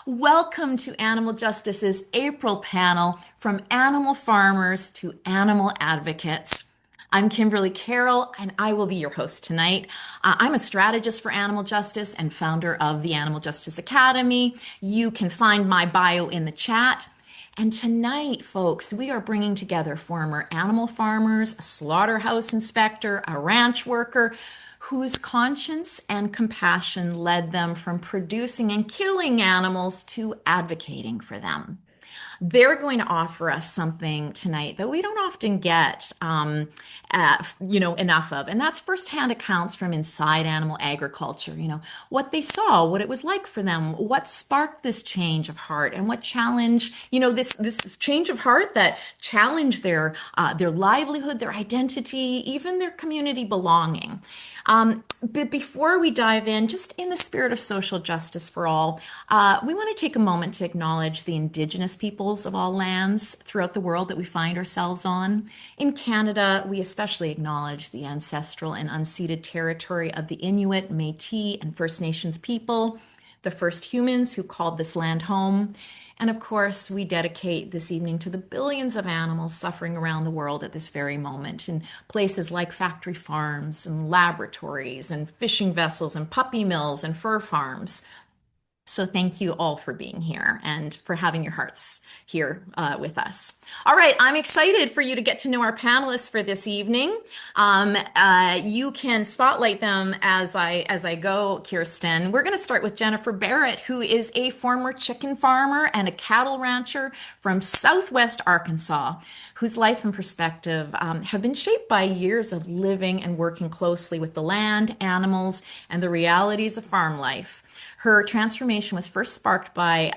Welcome to Animal Justice's April panel, From Animal Farmers to Animal Advocates. I'm Kimberly Carroll, and I will be your host tonight. I'm a strategist for animal justice and founder of the Animal Justice Academy. You can find my bio in the chat. And tonight, folks, we are bringing together former animal farmers, a slaughterhouse inspector, a ranch worker, whose conscience and compassion led them from producing and killing animals to advocating for them. They're going to offer us something tonight that we don't often get, enough of, and that's firsthand accounts from inside animal agriculture. What they saw, what it was like for them, what sparked this change of heart, and what challenge, this change of heart that challenged their livelihood, their identity, even their community belonging. But before we dive in, just in the spirit of social justice for all, we want to take a moment to acknowledge the Indigenous peoples of all lands throughout the world that we find ourselves on. In Canada, we especially acknowledge the ancestral and unceded territory of the Inuit, Métis, and First Nations people, the first humans who called this land home. And of course, we dedicate this evening to the billions of animals suffering around the world at this very moment in places like factory farms and laboratories and fishing vessels and puppy mills and fur farms. So thank you all for being here and for having your hearts here with us. All right, I'm excited for you to get to know our panelists for this evening. You can spotlight them as I go, Kirsten. We're going to start with Jennifer Barrett, who is a former chicken farmer and a cattle rancher from Southwest Arkansas, whose life and perspective have been shaped by years of living and working closely with the land, animals, and the realities of farm life. Her transformation was first sparked by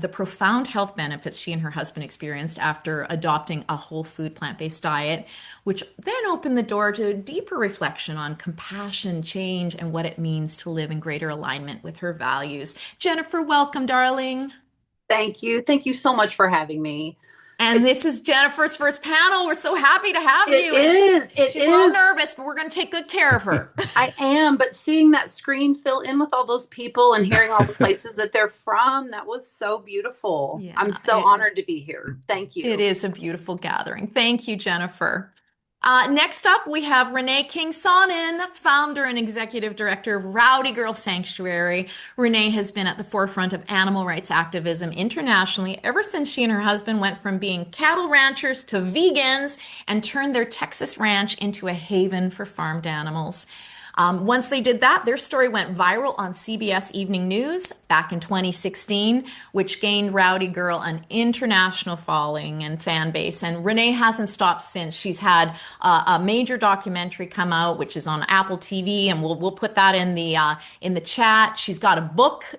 the profound health benefits she and her husband experienced after adopting a whole food plant-based diet, which then opened the door to deeper reflection on compassion, change, and what it means to live in greater alignment with her values. Jennifer, welcome, darling. Thank you. Thank you so much for having me. And It, this is Jennifer's first panel. We're so happy to have it you. And is. It she's a little is. nervous, but we're going to take good care of her. I am. But seeing that screen fill in with all those people and hearing all the places that they're from, that was so beautiful. I'm Yeah, so honored to be here. Thank it you. is a beautiful gathering. Thank you, Jennifer. Next up, we have Renee King Sonnen, founder and executive director of Rowdy Girl Sanctuary. Renee has been at the forefront of animal rights activism internationally ever since she and her husband went from being cattle ranchers to vegans and turned their Texas ranch into a haven for farmed animals. Once they did that, their story went viral on CBS Evening News back in 2016, which gained Rowdy Girl an international following and fan base. And Renee hasn't stopped since. She's had a major documentary come out, which is on Apple TV, and we'll put that in the chat. She's got a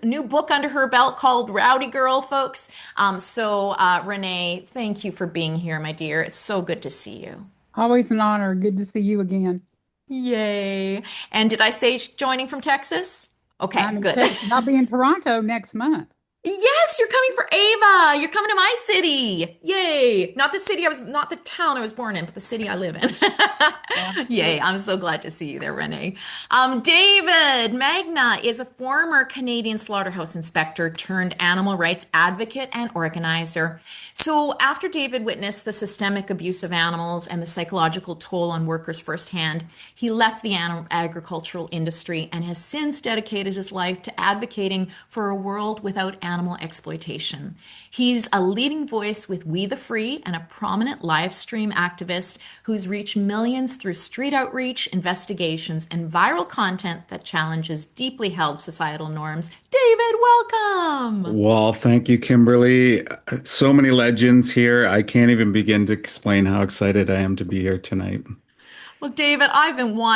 new book under her belt called Rowdy Girl, folks. Renee, thank you for being here, my dear. It's so good to see you. Always an honor. Good to see you again. Yay. And did I say joining from Texas? Okay, I'm in good. Texas. I'll be in Toronto next month. Yes, you're coming for Ava. You're coming to my city. Yay. Not the town I was born in, but the city I live in. Yay. I'm so glad to see you there, Renee. David Magna is a former Canadian slaughterhouse inspector turned animal rights advocate and organizer. So after David witnessed the systemic abuse of animals and the psychological toll on workers firsthand, he left the animal agricultural industry and has since dedicated his life to advocating for a world without animal exploitation. He's a leading voice with We the Free and a prominent live stream activist who's reached millions through street outreach, investigations, and viral content that challenges deeply held societal norms. David, welcome. Well, thank you, Kimberly. So many legends here. I can't even begin to explain how excited I am to be here tonight. Well, David,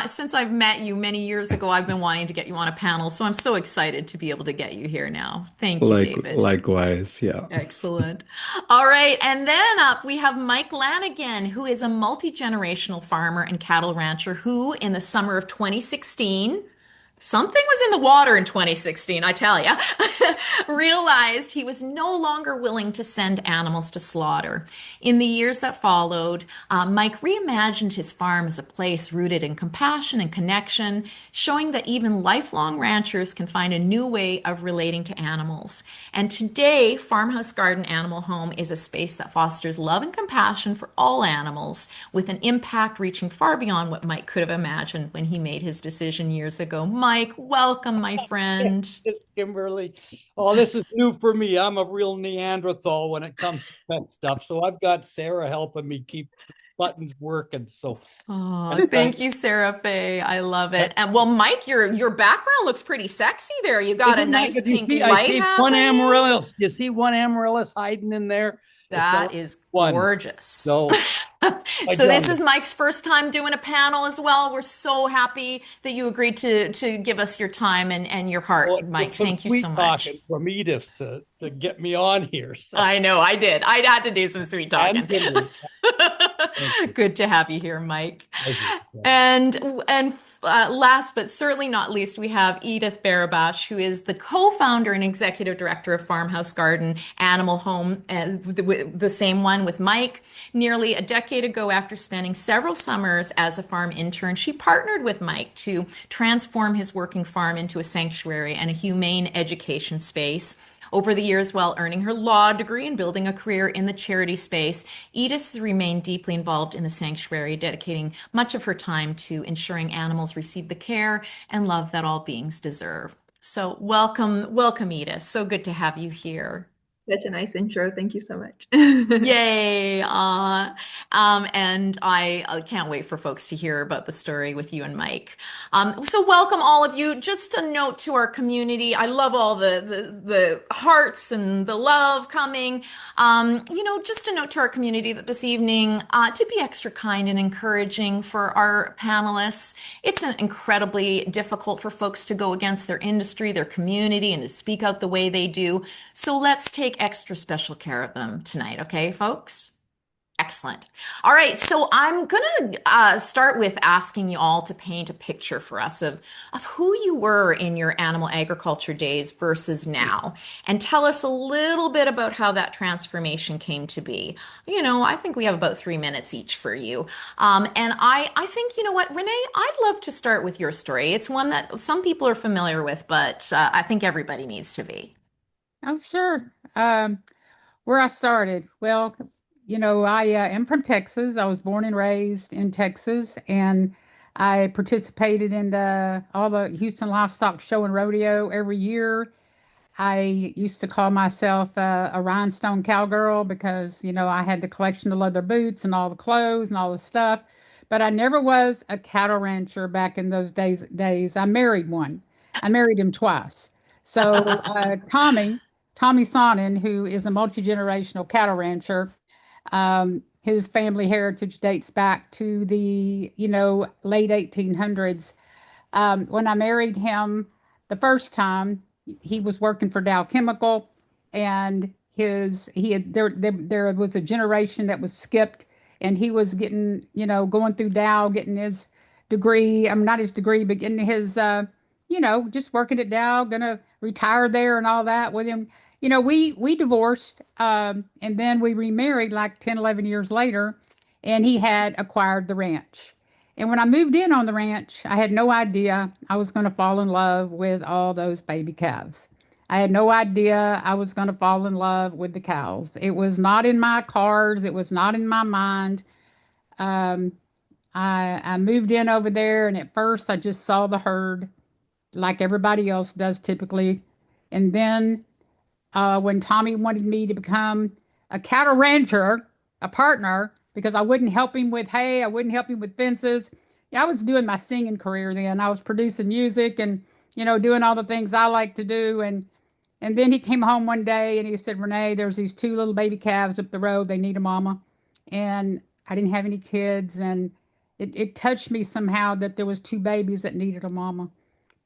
since I've met you many years ago, I've been wanting to get you on a panel, so I'm so excited to be able to get you here now. Thank you, David. Likewise, yeah. Excellent. All right, and then up we have Mike Lanigan, who is a multi-generational farmer and cattle rancher who, in the summer of 2016, something was in the water in 2016, I tell ya, realized he was no longer willing to send animals to slaughter. In the years that followed, Mike reimagined his farm as a place rooted in compassion and connection, showing that even lifelong ranchers can find a new way of relating to animals. And today, Farmhouse Garden Animal Home is a space that fosters love and compassion for all animals, with an impact reaching far beyond what Mike could have imagined when he made his decision years ago. Mike, welcome, my friend. It's Kimberly. Oh, this is new for me. I'm a real Neanderthal when it comes to pet stuff. So I've got Sarah helping me keep the buttons working. So Oh, thank you, Sarah Faye. I love it. And well, Mike, your background looks pretty sexy there. You got a isn't that nice good? You pink see, I light see one happening. amaryllis. You see one amaryllis hiding in there? That is one. gorgeous. So So this is Mike's first time doing a panel as well. We're so happy that you agreed to give us your time and your heart, well, Mike. some Thank you sweet so much. talking from Edith to get me on here. So I know, I did. I had to do some sweet talking. and Kimberly. Good to have you here, Mike. Thank you. And last but certainly not least, we have Edith Barabash, who is the co-founder and executive director of Farmhouse Garden Animal Home, the same one with Mike. Nearly a decade ago, after spending several summers as a farm intern, she partnered with Mike to transform his working farm into a sanctuary and a humane education space. Over the years, while earning her law degree and building a career in the charity space, Edith has remained deeply involved in the sanctuary, dedicating much of her time to ensuring animals receive the care and love that all beings deserve. So welcome, Edith. So good to have you here. Such a nice intro. Thank you so much. Yay. And I can't wait for folks to hear about the story with you and Mike. So welcome all of you. Just a note to our community. I love all the hearts and the love coming. Just a note to our community that this evening, to be extra kind and encouraging for our panelists. It's incredibly difficult for folks to go against their industry, their community, and to speak out the way they do. So let's take extra special care of them tonight, okay, folks? Excellent. All right, so I'm gonna start with asking you all to paint a picture for us of who you were in your animal agriculture days versus now, and tell us a little bit about how that transformation came to be. I think we have about 3 minutes each for you. And I think, you know what, Renee, I'd love to start with your story. It's one that some people are familiar with, but I think everybody needs to be. Oh, sure. Where I started, well, I am from Texas. I was born and raised in Texas, and I participated in all the Houston Livestock Show and Rodeo every year. I used to call myself a rhinestone cowgirl because, I had the collection of leather boots and all the clothes and all the stuff. But I never was a cattle rancher back in those days. I married one. I married him twice. So Tommy Sonnen, who is a multi-generational cattle rancher, his family heritage dates back to the, late 1800s. When I married him the first time, he was working for Dow Chemical, and there was a generation that was skipped, and he was getting, going through Dow, getting his degree. I mean, not his degree, but getting his, just working at Dow, gonna retire there and all that with him. We divorced, and then we remarried like 10, 11 years later, and he had acquired the ranch. And when I moved in on the ranch, I had no idea I was going to fall in love with all those baby calves. I had no idea I was going to fall in love with the cows. It was not in my cards. It was not in my mind. I moved in over there, and at first I just saw the herd like everybody else does typically. And then when Tommy wanted me to become a cattle rancher, a partner, because I wouldn't help him with hay, I wouldn't help him with fences. Yeah, I was doing my singing career then. I was producing music and, doing all the things I like to do. And then he came home one day and he said, Renee, there's these 2 little baby calves up the road. They need a mama. And I didn't have any kids. And it touched me somehow that there was 2 babies that needed a mama.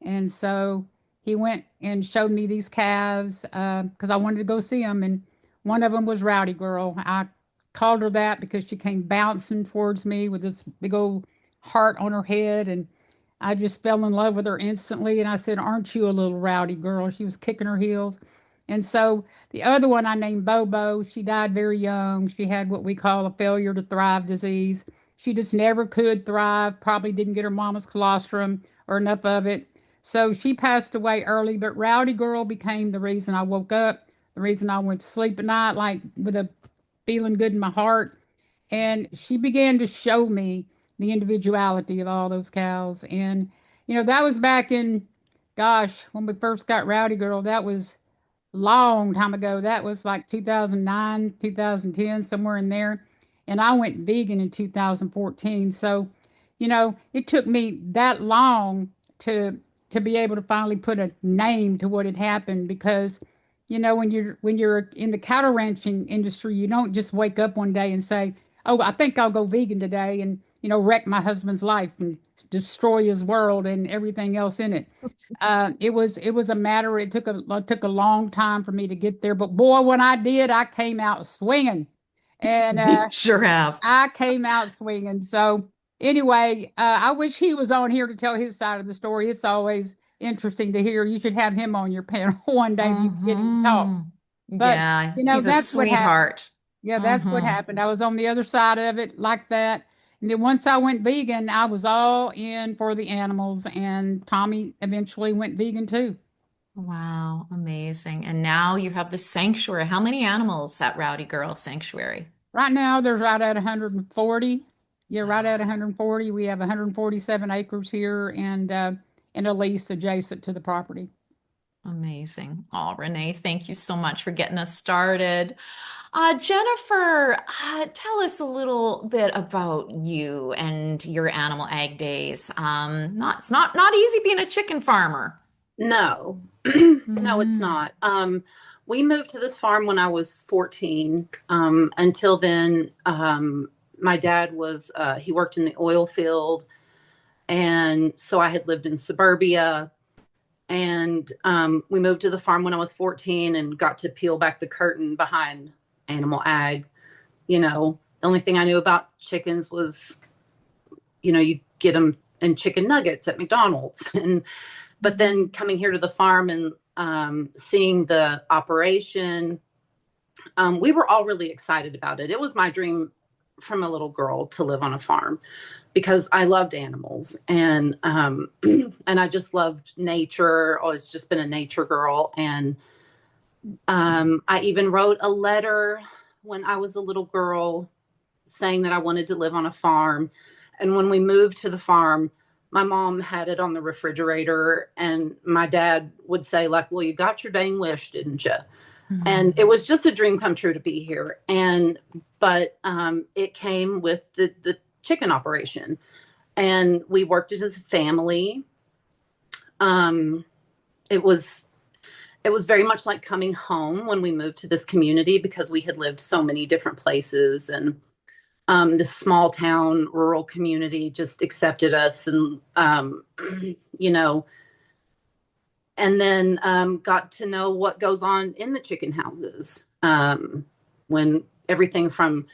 And so he went and showed me these calves because I wanted to go see them. And one of them was Rowdy Girl. I called her that because she came bouncing towards me with this big old heart on her head. And I just fell in love with her instantly. And I said, "Aren't you a little rowdy girl?" She was kicking her heels. And so the other one I named Bobo, she died very young. She had what we call a failure to thrive disease. She just never could thrive, probably didn't get her mama's colostrum or enough of it. So she passed away early, but Rowdy Girl became the reason I woke up, the reason I went to sleep at night, like with a feeling good in my heart. And she began to show me the individuality of all those cows. And, that was back in, gosh, when we first got Rowdy Girl, that was long time ago. That was like 2009, 2010, somewhere in there. And I went vegan in 2014. So, it took me that long to be able to finally put a name to what had happened because when you're in the cattle ranching industry, you don't just wake up one day and say, "Oh, I think I'll go vegan today," and wreck my husband's life and destroy his world and everything else in it. It was a matter. It took a long time for me to get there, but boy, when I did, I came out swinging, and You sure have. I came out swinging. So anyway, I wish he was on here to tell his side of the story. It's always interesting to hear. You should have him on your panel one day if you can get him to talk. Hmm. But Yeah, he's a that's what happened. sweetheart. Yeah, that's what Hmm. happened. I was on the other side of it like that. And then once I went vegan, I was all in for the animals, and Tommy eventually went vegan too. Wow, amazing. And now you have the sanctuary. How many animals at Rowdy Girl Sanctuary? Right now, there's right at 140. Yeah, right at Wow, 140. We have 147 acres here and a lease adjacent to the property. amazing. Oh, Renee, thank you so much for getting us started. Jennifer, tell us a little bit about you and your animal ag days. It's not easy being a chicken farmer. No, no, it's Mm. not. We moved to this farm when I was 14. Until then, my dad he worked in the oil field. And so I had lived in suburbia. And we moved to the farm when I was 14 and got to peel back the curtain behind animal ag. The only thing I knew about chickens was, you get them in chicken nuggets at McDonald's. But then coming here to the farm and seeing the operation, we were all really excited about it. It was my dream from a little girl to live on a farm because I loved animals and and I just loved nature. Always just been a nature girl. And I even wrote a letter when I was a little girl saying that I wanted to live on a farm. And when we moved to the farm, my mom had it on the refrigerator, and my dad would say, like, "Well, you got your dang wish, didn't you?" And it was just a dream come true to be here. But it came with the chicken operation, and we worked it as a family. Um, it was it was very much like coming home when we moved to this community because we had lived so many different places, and this small town rural community just accepted us, and you know and then got to know what goes on in the chicken houses, when everything from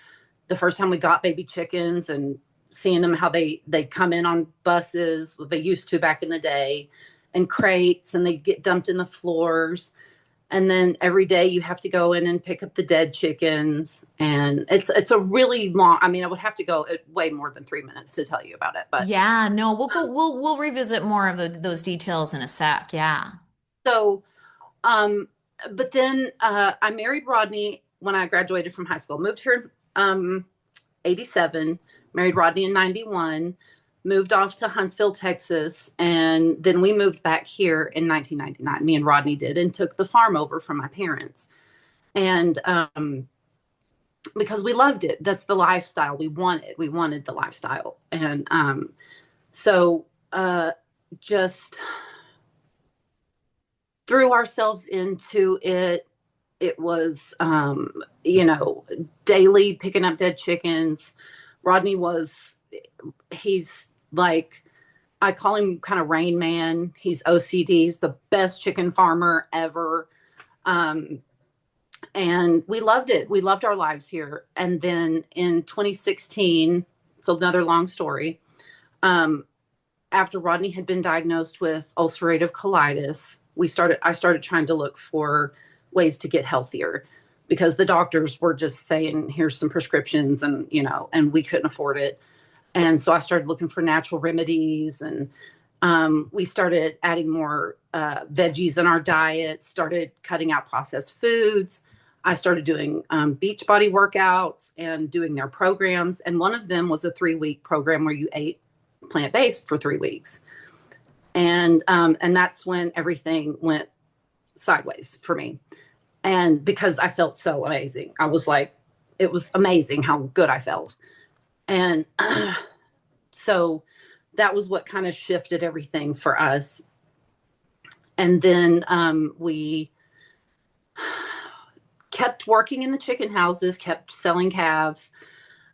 the first time we got baby chickens and seeing them how they come in on buses, what they used to back in the day, and crates, and they get dumped in the floors. And then every day you have to go in and pick up the dead chickens, and it's a really long. I mean, I would have to go way more than 3 minutes to tell you about it, but Yeah, no, we'll revisit more of those details in a sec. Yeah. so um but then I married Rodney when I graduated from high school. Moved here 87, married Rodney in 91, moved off to Huntsville, Texas, and then we moved back here in 1999. Me and Rodney did, and took the farm over from my parents. And because we loved it. That's the lifestyle we wanted. We wanted the lifestyle. And so just threw ourselves into it. It was, daily picking up dead chickens. Rodney he's like, I call him kind of Rain Man. He's OCD. He's the best chicken farmer ever. And we loved it. We loved our lives here. And then in 2016, it's another long story. after Rodney had been diagnosed with ulcerative colitis, I started trying to look for ways to get healthier because the doctors were just saying, here's some prescriptions and, and we couldn't afford it. And so I started looking for natural remedies, and we started adding more veggies in our diet, started cutting out processed foods. I started doing Beachbody workouts and doing their programs. And one of them was a 3-week program where you ate plant-based for 3 weeks. And that's when everything went sideways for me. And because I felt so amazing, I was like, it was amazing how good I felt. And so that was what kind of shifted everything for us. And then we kept working in the chicken houses, kept selling calves,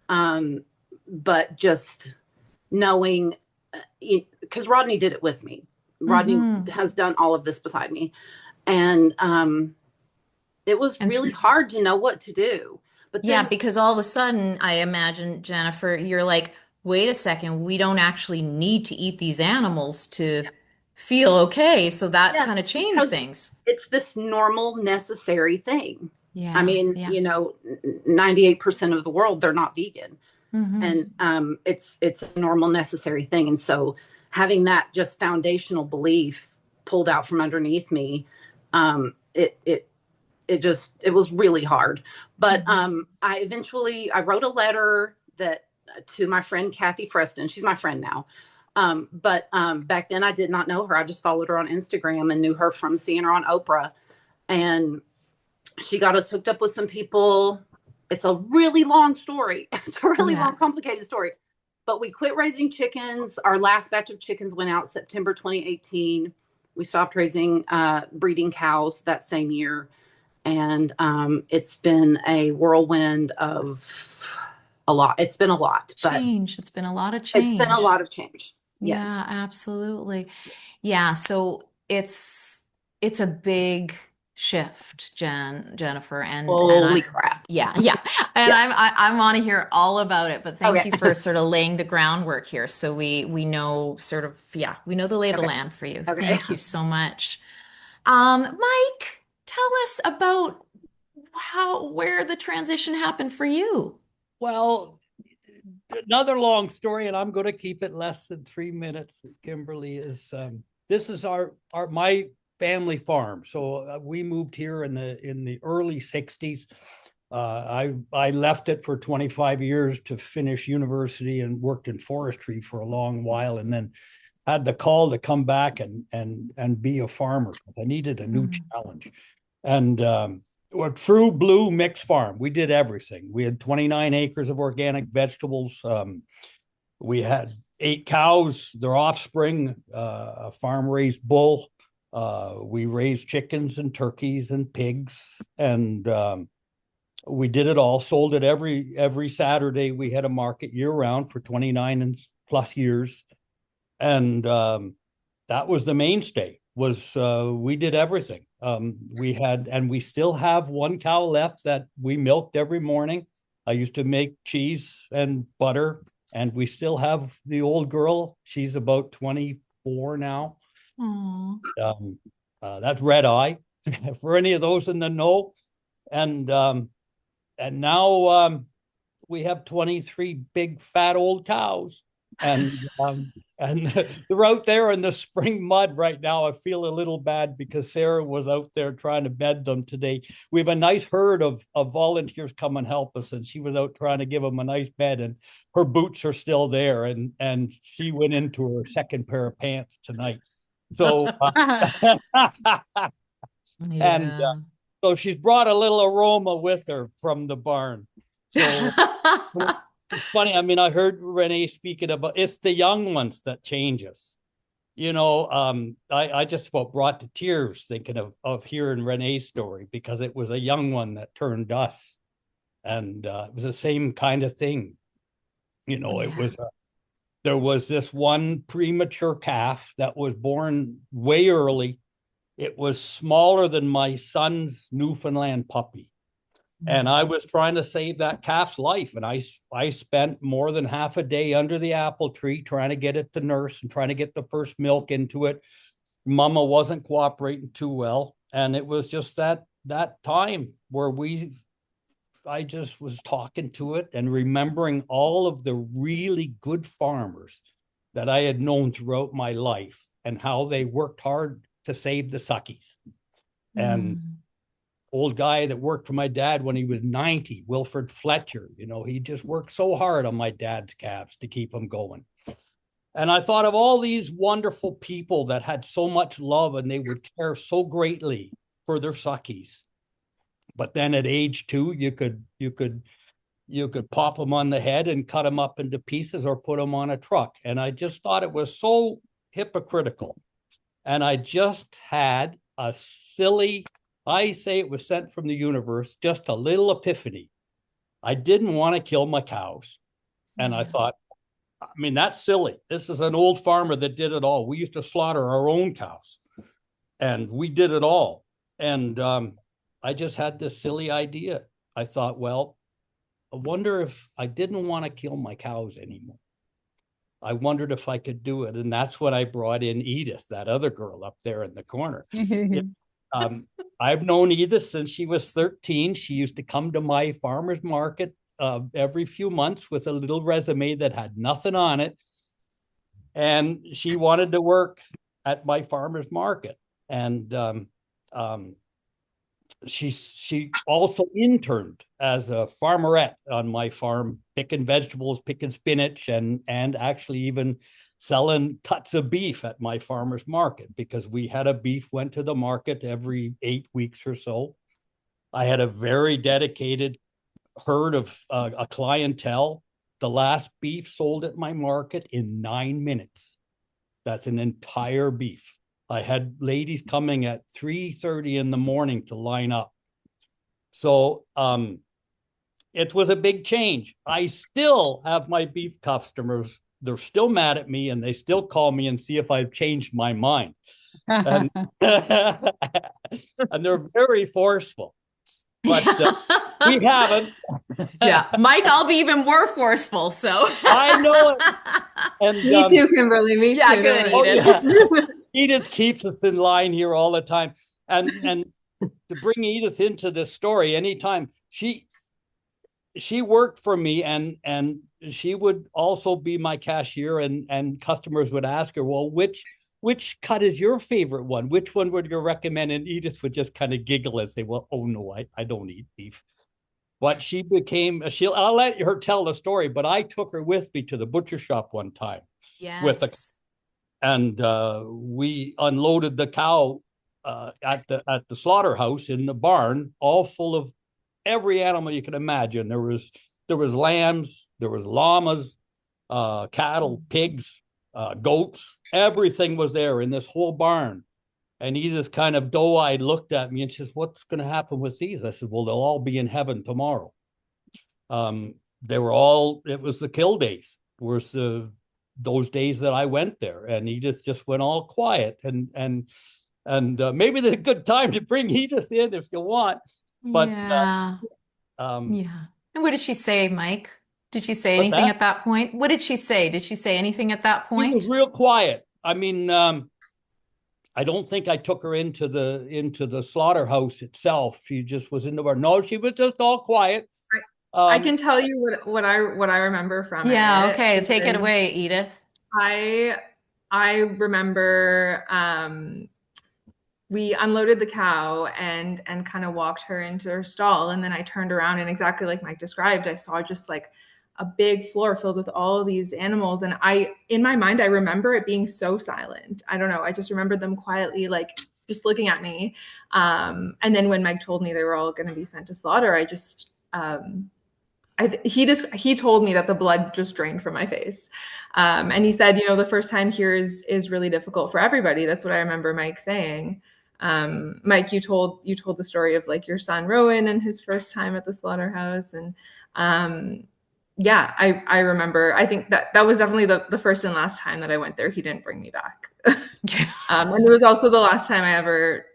but just knowing, because Rodney did it with me. Rodney has done all of this beside me. And it was really hard to know what to do. But then, Yeah, because all of a sudden, I imagine, Jennifer, you're like, wait a second, we don't actually need to eat these animals to feel okay. So that Yes, kind of changed because things. it's this normal, necessary thing. Yeah. I mean, Yeah. 98% of the world, they're not vegan. Mhm. And it's a normal, necessary thing. And so having that just foundational belief pulled out from underneath me, it was really hard. But I wrote a letter to my friend Kathy Freston. She's my friend now. But back then I did not know her. I just followed her on Instagram and knew her from seeing her on Oprah. And she got us hooked up with some people. It's a really long story. It's a really long, complicated story. But we quit raising chickens. Our last batch of chickens went out September 2018. We stopped raising breeding cows that same year. And it's been a whirlwind of a lot. It's been a lot. Change. It's been a lot of change. It's been a lot of change. Yes. Yeah, absolutely. Yeah, so it's a big shift, Jennifer, and Holy crap. yeah, yeah. And I want to hear all about it, but thank you for sort of laying the groundwork here so we know sort of, we know the lay of the land for you. Okay. Thank you so much. Mike, tell us about where the transition happened for you. Well, another long story, and I'm going to keep it less than 3 minutes. Kimberly, is this is my family farm. So we moved here in the early 60s. I left it for 25 years to finish university and worked in forestry for a long while, and then had the call to come back and be a farmer. I needed a new challenge. And a true blue mixed farm. We did everything. We had 29 acres of organic vegetables. We had 8 cows, their offspring, a farm-raised bull. We raised chickens and turkeys and pigs, and we did it all. Sold it every Saturday. We had a market year-round for 29 and plus years, and that was the mainstay. We did everything. We still have 1 cow left that we milked every morning. I used to make cheese and butter, and we still have the old girl. She's about 24 now. That's Red Eye for any of those in the know. And now we have 23 big fat old cows. And they're out there in the spring mud right now. I feel a little bad because Sarah was out there trying to bed them today. We have a nice herd of volunteers come and help us, and she was out trying to give them a nice bed, and her boots are still there, and she went into her second pair of pants tonight. So so she's brought a little aroma with her from the barn. So it's funny. I mean, I heard Renee speaking about it's the young ones that change us. I just about brought to tears thinking of hearing Renee's story, because it was a young one that turned us, and it was the same kind of thing. It was there was this one premature calf that was born way early. It was smaller than my son's Newfoundland puppy. And I was trying to save that calf's life. And I spent more than half a day under the apple tree trying to get it to nurse and trying to get the first milk into it. Mama wasn't cooperating too well. And it was just that time where I just was talking to it and remembering all of the really good farmers that I had known throughout my life and how they worked hard to save the suckies. And old guy that worked for my dad when he was 90, Wilfred Fletcher, he just worked so hard on my dad's calves to keep them going. And I thought of all these wonderful people that had so much love and they would care so greatly for their suckies. But then at age 2, you could pop them on the head and cut them up into pieces or put them on a truck. And I just thought it was so hypocritical. And I just had a silly, I say it was sent from the universe, just a little epiphany. I didn't want to kill my cows. And I thought, that's silly. This is an old farmer that did it all. We used to slaughter our own cows and we did it all. And I just had this silly idea. I thought, well, I wonder if I didn't want to kill my cows anymore. I wondered if I could do it. And that's when I brought in Edith, that other girl up there in the corner. I've known Edith since she was 13. She used to come to my farmer's market every few months with a little resume that had nothing on it. And she wanted to work at my farmer's market. And she also interned as a farmerette on my farm, picking vegetables, picking spinach, and actually even selling cuts of beef at my farmer's market, because we had a beef went to the market every 8 weeks or so. I had a very dedicated herd of a clientele. The last beef sold at my market in 9 minutes. That's an entire beef. I had ladies coming at 3:30 in the morning to line up. So it was a big change. I still have my beef customers. They're still mad at me and they still call me and see if I've changed my mind. And, and they're very forceful. But we haven't. Yeah, Mike, I'll be even more forceful. So I know it. And, Me too, Kimberly. Me yeah, too. good, Don't Edith. worry. Edith keeps us in line here all the time. And to bring Edith into this story, anytime she worked for me and she would also be my cashier, and customers would ask her, well, which cut is your favorite one? Which one would you recommend? And Edith would just kind of giggle and say, well, oh no, I don't eat beef. But she became, I'll let her tell the story, but I took her with me to the butcher shop one time. Yes. And we unloaded the cow at the slaughterhouse in the barn, all full of every animal you can imagine. There was lambs, there was llamas, cattle, pigs, goats. Everything was there in this whole barn. And Edith kind of doe-eyed looked at me and says, what's going to happen with these? I said, well, they'll all be in heaven tomorrow. It was the kill days. Those days that I went there, and Edith just went all quiet. And maybe there's a good time to bring Edith in if you want. But yeah. Yeah. And what did she say, Mike? Did she say anything at that point? What did she say? Did she say anything at that point? She was real quiet. I mean, I don't think I took her into the slaughterhouse itself. She just was in the bar. No, she was just all quiet. I can tell you what I remember from it. Yeah, okay. Take it away, Edith. I remember we unloaded the cow and kind of walked her into her stall, and then I turned around, and exactly like Mike described, I saw just like a big floor filled with all of these animals, and in my mind I remember it being so silent. I don't know, I just remember them quietly like just looking at me, and then when Mike told me they were all going to be sent to slaughter, I just he told me that the blood just drained from my face, and he said, the first time here is really difficult for everybody. That's what I remember Mike saying. Mike, you told the story of like your son Rowan and his first time at the slaughterhouse, and yeah, I remember. I think that was definitely the first and last time that I went there. He didn't bring me back, and it was also the last time I ever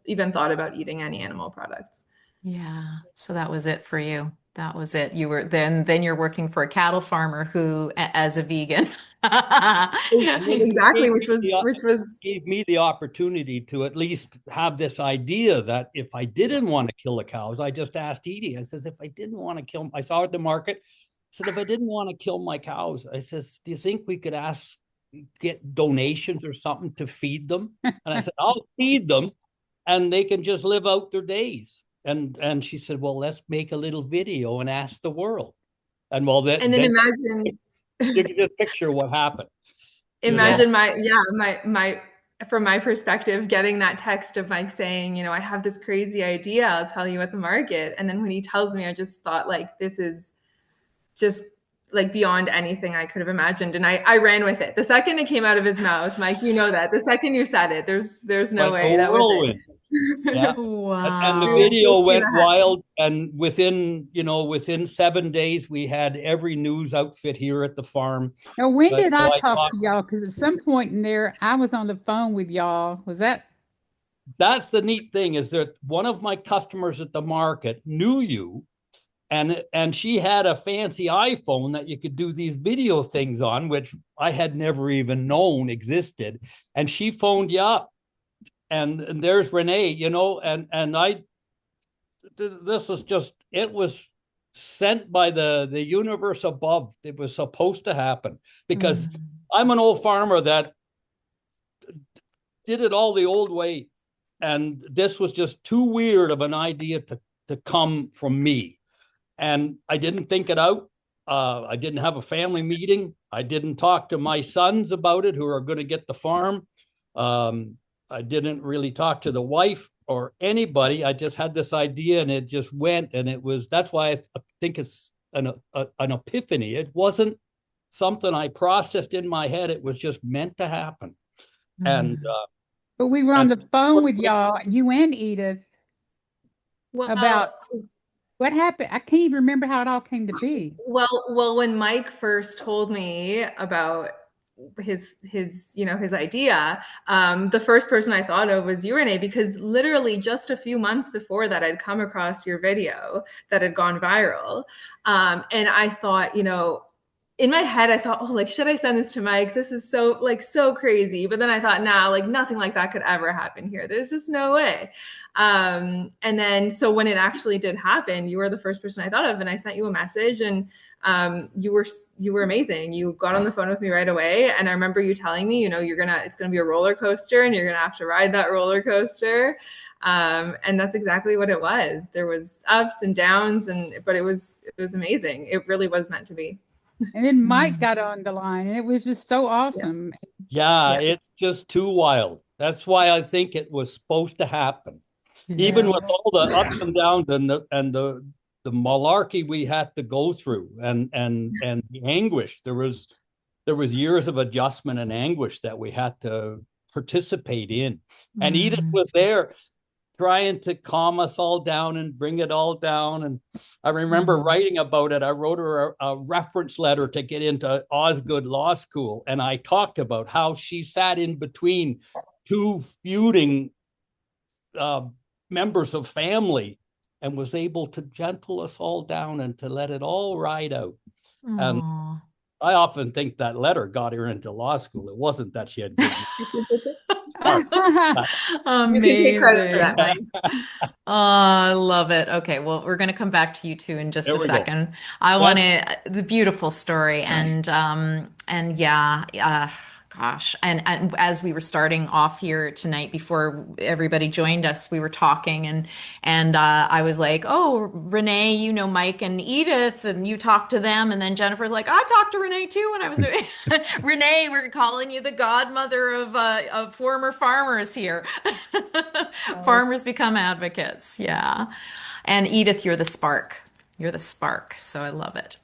even thought about eating any animal products. Yeah. So that was it for you. That was it. You were then you're working for a cattle farmer who as a vegan. And then he Exactly, which was gave me the opportunity to at least have this idea that if I didn't want to kill the cows, I just asked Edie. I says, if I didn't want to kill, I saw her at the market. I said, if I didn't want to kill my cows, I says, do you think we could get donations or something to feed them? And I said, I'll feed them, and they can just live out their days. And she said, well, let's make a little video and ask the world. And well, and then then imagine you can just picture what happened. Yeah. imagine my from my perspective, getting that text of Mike saying, I have this crazy idea, I'll tell you at the market. And then when he tells me, I just thought, like, this is just like beyond anything I could have imagined. And I ran with it. The second it came out of his mouth, Mike, you know that. The second you said it, there's no Like way a that was whirlwind. Yeah. it. And the We were Wow. video full steam went ahead. wild. And within 7 days, we had every news outfit here at the farm. Now, when But did so I I talk thought to y'all? Because at some point in there, I was on the phone with y'all. Was that? that's the neat thing is that one of my customers at the market knew you, and she had a fancy iPhone that you could do these video things on, which I had never even known existed. And she phoned you up, and there's Renee, and I this is just it was sent by the universe above. It was supposed to happen because Mm. I'm an old farmer that did it all the old way, and this was just too weird of an idea to come from me, and I didn't think it out. I didn't have a family meeting. I didn't talk to my sons about it, who are going to get the farm. I didn't really talk to the wife or anybody. I just had this idea, and it just went. And that's why I think it's an epiphany. It wasn't something I processed in my head. It was just meant to happen. And Mm. But we were on and the phone with y'all, you and Edith, Well, about what happened. I can't even remember how it all came to be. well, when Mike first told me about his idea, the first person I thought of was you, Renee, because literally just a few months before that, I'd come across your video that had gone viral, and I thought, in my head, I thought, oh, like, should I send this to Mike? This is so crazy. But then I thought, nah, like, nothing like that could ever happen here. There's just no way. And then, so when it actually did happen, you were the first person I thought of, and I sent you a message, and you were amazing. You got on the phone with me right away, and I remember you telling me, it's gonna be a roller coaster, and you're gonna have to ride that roller coaster. And that's exactly what it was. There was ups and downs, but it was amazing. It really was meant to be. And then Mike Mm. got on the line, and it was just so awesome. yeah, Yeah. it's just too wild. That's why I think it was supposed to happen. Even Yeah. with all the ups and downs and the malarkey we had to go through and the anguish, there was years of adjustment and anguish that we had to participate in. And Edith Mm. was there trying to calm us all down and bring it all down. And I remember Mm. writing about it. I wrote her a reference letter to get into Osgood Law School. And I talked about how she sat in between two feuding uh, members of family and was able to gentle us all down and to let it all ride out. And Aw. I often think that letter got her into law school. It wasn't that she had good smart. You can take credit for Amazing. that, Mike. I love it. Okay, well, we're going to come back to you two in just There a we go. second. I Well, want the beautiful story and yeah, gosh, and as we were starting off here tonight before everybody joined us, we were talking and I was like, "Oh, Renee, you know Mike and Edith, and you talked to them," and then Jennifer's like, "I talked to Renee too when I was doing." Renee, we're calling you the godmother of former farmers here. Farmers become advocates. Yeah. And Edith, you're the spark. You're the spark. So I love it.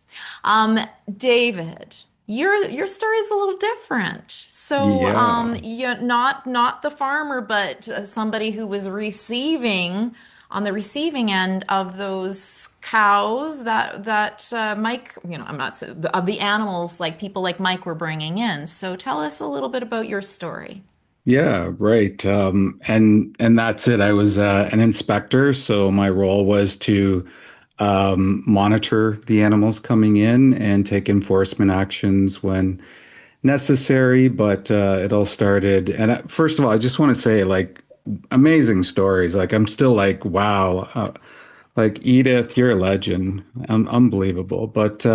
David, your story is a little different. So, Yeah. you're not the farmer, but somebody who was receiving on the receiving end of those cows that Mike, I'm not of the animals like people like Mike were bringing in. So tell us a little bit about your story. Yeah, right. And that's it. I was an inspector, so my role was to monitor the animals coming in and take enforcement actions when necessary. But it all started, and first of all, I just want to say, like, amazing stories. Like, I'm still like, wow. Like Edith, you're a legend. Unbelievable. But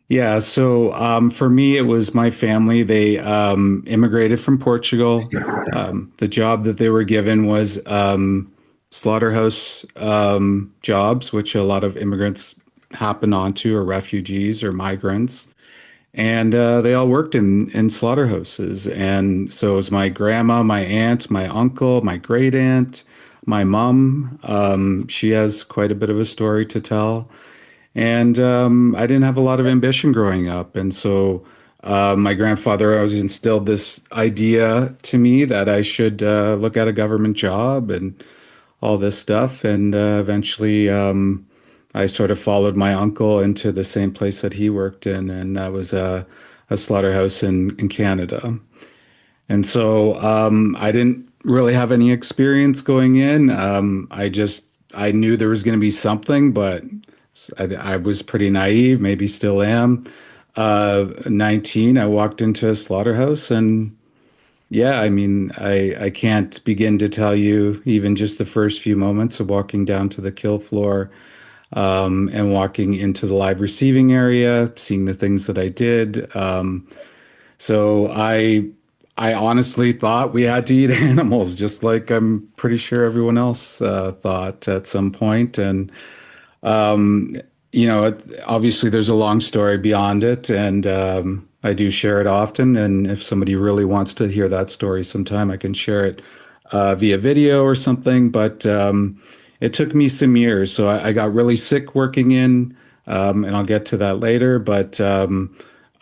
yeah, so for me, it was my family. They immigrated from Portugal. The job that they were given was slaughterhouse jobs, which a lot of immigrants happen onto, or refugees or migrants. And they all worked in slaughterhouses. And so it was my grandma, my aunt, my uncle, my great aunt, my mom. She has quite a bit of a story to tell. And I didn't have a lot of ambition growing up. And so my grandfather always instilled this idea to me that I should look at a government job and all this stuff. And eventually I sort of followed my uncle into the same place that he worked in, and that was a slaughterhouse in Canada. And so I didn't really have any experience going in. I knew there was going to be something, but I was pretty naive, maybe still am. 19, I walked into a slaughterhouse, and yeah, I mean, I can't begin to tell you even just the first few moments of walking down to the kill floor, and walking into the live receiving area, seeing the things that I did. So I honestly thought we had to eat animals, just like I'm pretty sure everyone else thought at some point. And obviously there's a long story beyond it, and I do share it often. And if somebody really wants to hear that story sometime, I can share it via video or something. But it took me some years. So I got really sick working in, and I'll get to that later. But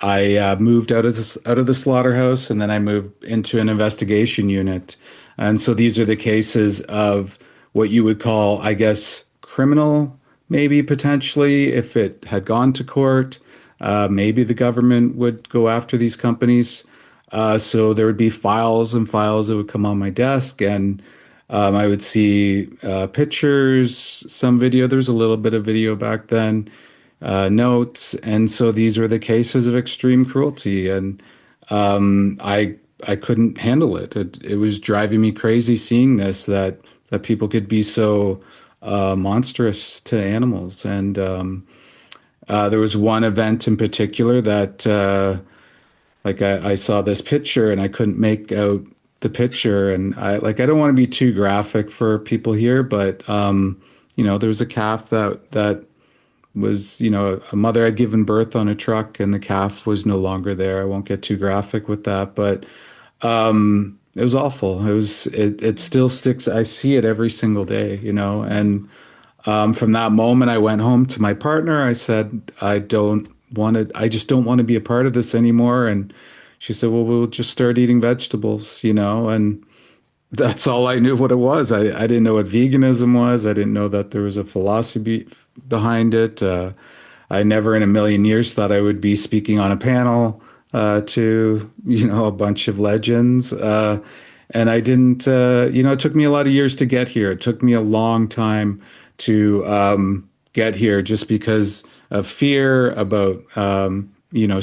I moved out of the slaughterhouse, and then I moved into an investigation unit. And so these are the cases of what you would call, I guess, criminal, maybe potentially, if it had gone to court. Maybe the government would go after these companies. So there would be files and files that would come on my desk, and I would see pictures, some video. There was a little bit of video back then, notes, and so these were the cases of extreme cruelty, and I couldn't handle it. It was driving me crazy seeing this, that people could be so monstrous to animals. And there was one event in particular that like I saw this picture and I couldn't make out the picture, and I don't want to be too graphic for people here, but there was a calf that was, a mother had given birth on a truck and the calf was no longer there. I won't get too graphic with that, but it was awful. It still sticks. I see it every single day, and from that moment, I went home to my partner. I said, I just don't want to be a part of this anymore. And she said, well, we'll just start eating vegetables, and that's all I knew what it was. I didn't know what veganism was. I didn't know that there was a philosophy behind it. I never in a million years thought I would be speaking on a panel to, a bunch of legends. And I didn't, it took me a lot of years to get here. It took me a long time to get here just because of fear about,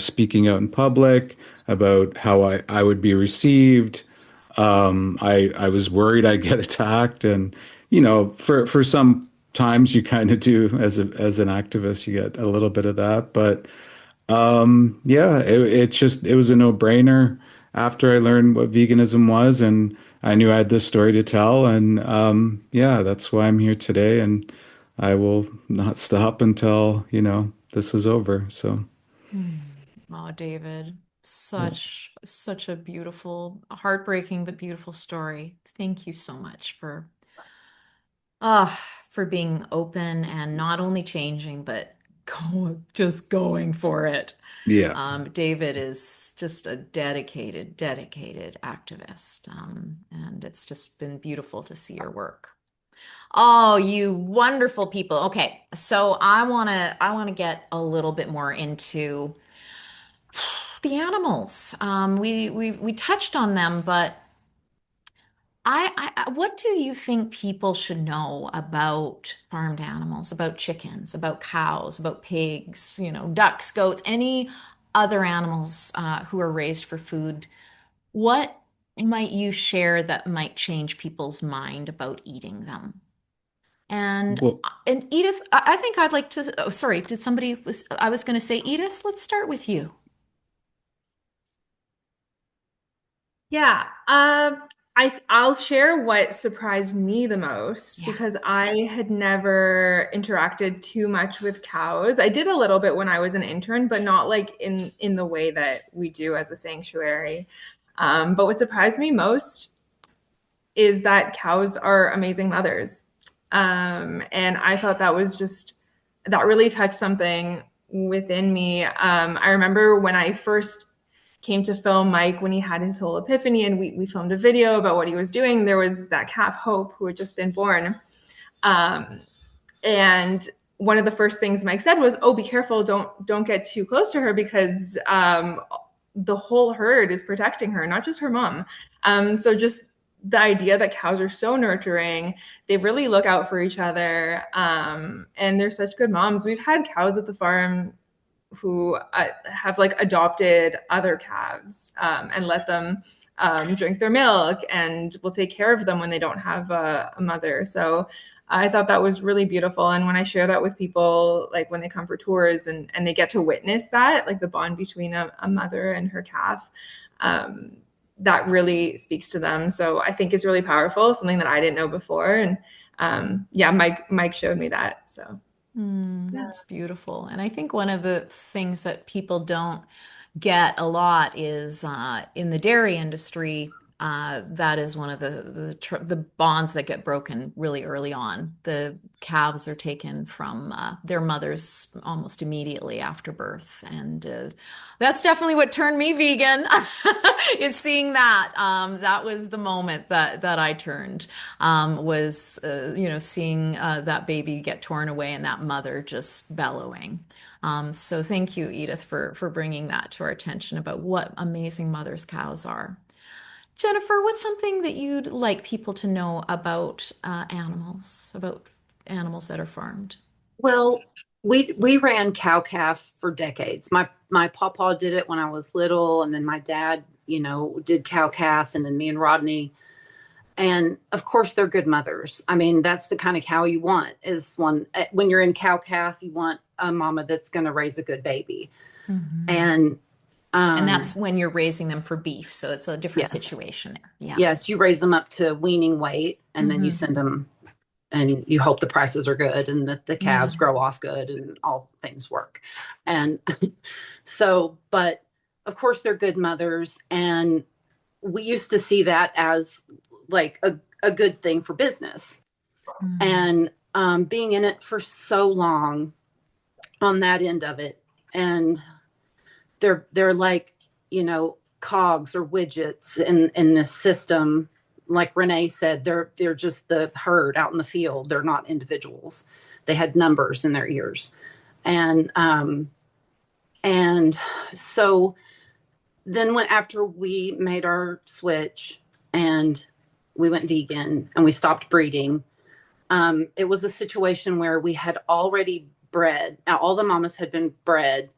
speaking out in public, about how I would be received. I was worried I'd get attacked, and for some times you kind of do as an activist, you get a little bit of that, but yeah, it was a no-brainer after I learned what veganism was, and I knew I had this story to tell, and yeah, that's why I'm here today, and I will not stop until this is over. So Oh, David, yeah. such a beautiful, heartbreaking but beautiful story. Thank you so much for being open and not only changing, but just going for it. Yeah. David is just a dedicated activist, and it's just been beautiful to see your work. Oh, you wonderful people. Okay, so I wanna get a little bit more into the animals. We touched on them, but What do you think people should know about farmed animals, about chickens, about cows, about pigs, ducks, goats, any other animals who are raised for food? What might you share that might change people's mind about eating them? And Well, and Edith, I think I'd like to. Oh, sorry, did somebody was I was going to say Edith? Let's start with you. Yeah, I'll share what surprised me the most Yeah. because I had never interacted too much with cows. I did a little bit when I was an intern, but not like in the way that we do as a sanctuary. But what surprised me most is that cows are amazing mothers. And I thought that really touched something within me. I remember when I first came to film Mike when he had his whole epiphany and we filmed a video about what he was doing. There was that calf Hope who had just been born. And one of the first things Mike said was, "Oh, be careful, don't get too close to her because the whole herd is protecting her, not just her mom." So just the idea that cows are so nurturing, they really look out for each other, and they're such good moms. We've had cows at the farm who have like adopted other calves and let them drink their milk and will take care of them when they don't have a mother. So I thought that was really beautiful. And when I share that with people, like when they come for tours and they get to witness that, like the bond between a mother and her calf, that really speaks to them. So I think it's really powerful, something that I didn't know before. And yeah, Mike showed me that. So. That's beautiful. And I think one of the things that people don't get a lot is in the dairy industry, that is one of the bonds that get broken really early on. The calves are taken from their mothers almost immediately after birth, and that's definitely what turned me vegan. Is seeing that. That was the moment that I turned. Was seeing that baby get torn away and that mother just bellowing. So thank you, Edith, for bringing that to our attention about what amazing mothers cows are. Jennifer, what's something that you'd like people to know about animals that are farmed? Well, we ran cow calf for decades. My papa did it when I was little, and then my dad, did cow calf, and then me and Rodney. And of course, they're good mothers. I mean, that's the kind of cow you want. Is one when you're in cow calf, you want a mama that's going to raise a good baby. Mhm. And And that's when you're raising them for beef, so it's a different yes, situation there. Yeah. yes, you raise them up to weaning weight, and then you Mhm. send them, and you hope the prices are good and that the Yeah. calves grow off good and all things work. And so, but of course, they're good mothers, and we used to see that as like a good thing for business. Mm. And being in it for so long on that end of it, and they're like, cogs or widgets in this system. Like Renee said, they're just the herd out in the field. They're not individuals. They had numbers in their ears. And so then after we made our switch and we went vegan and we stopped breeding, it was a situation where we had already bred. Now, all the mamas had been bred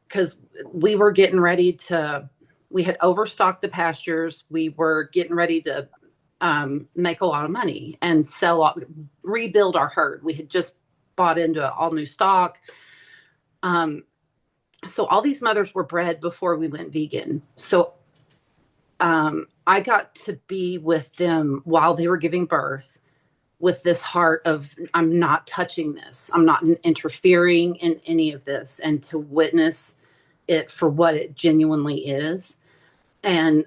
because we were getting ready we had overstocked the pastures. We were getting ready to make a lot of money and rebuild our herd. We had just bought into all new stock. So all these mothers were bred before we went vegan. So I got to be with them while they were giving birth with this heart of, I'm not touching this. I'm not interfering in any of this, and to witness it for what it genuinely is. And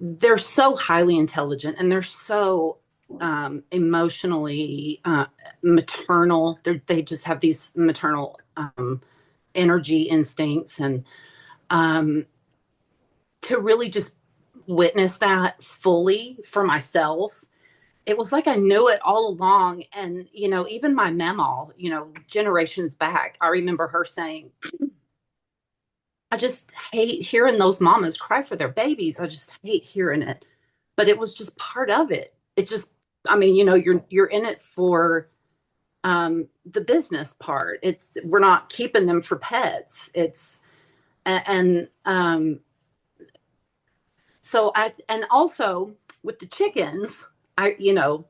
they're so highly intelligent, and they're so emotionally maternal. They just have these maternal energy instincts, and to really just witness that fully for myself, it was like I knew it all along. And even my mamaw, generations back, I remember her saying, I just hate hearing those mamas cry for their babies. I just hate hearing it. but it was just part of it. It just, I mean, you know, you're in it for the business part. It's, we're not keeping them for pets. It's, and so and also with the chickens, you know,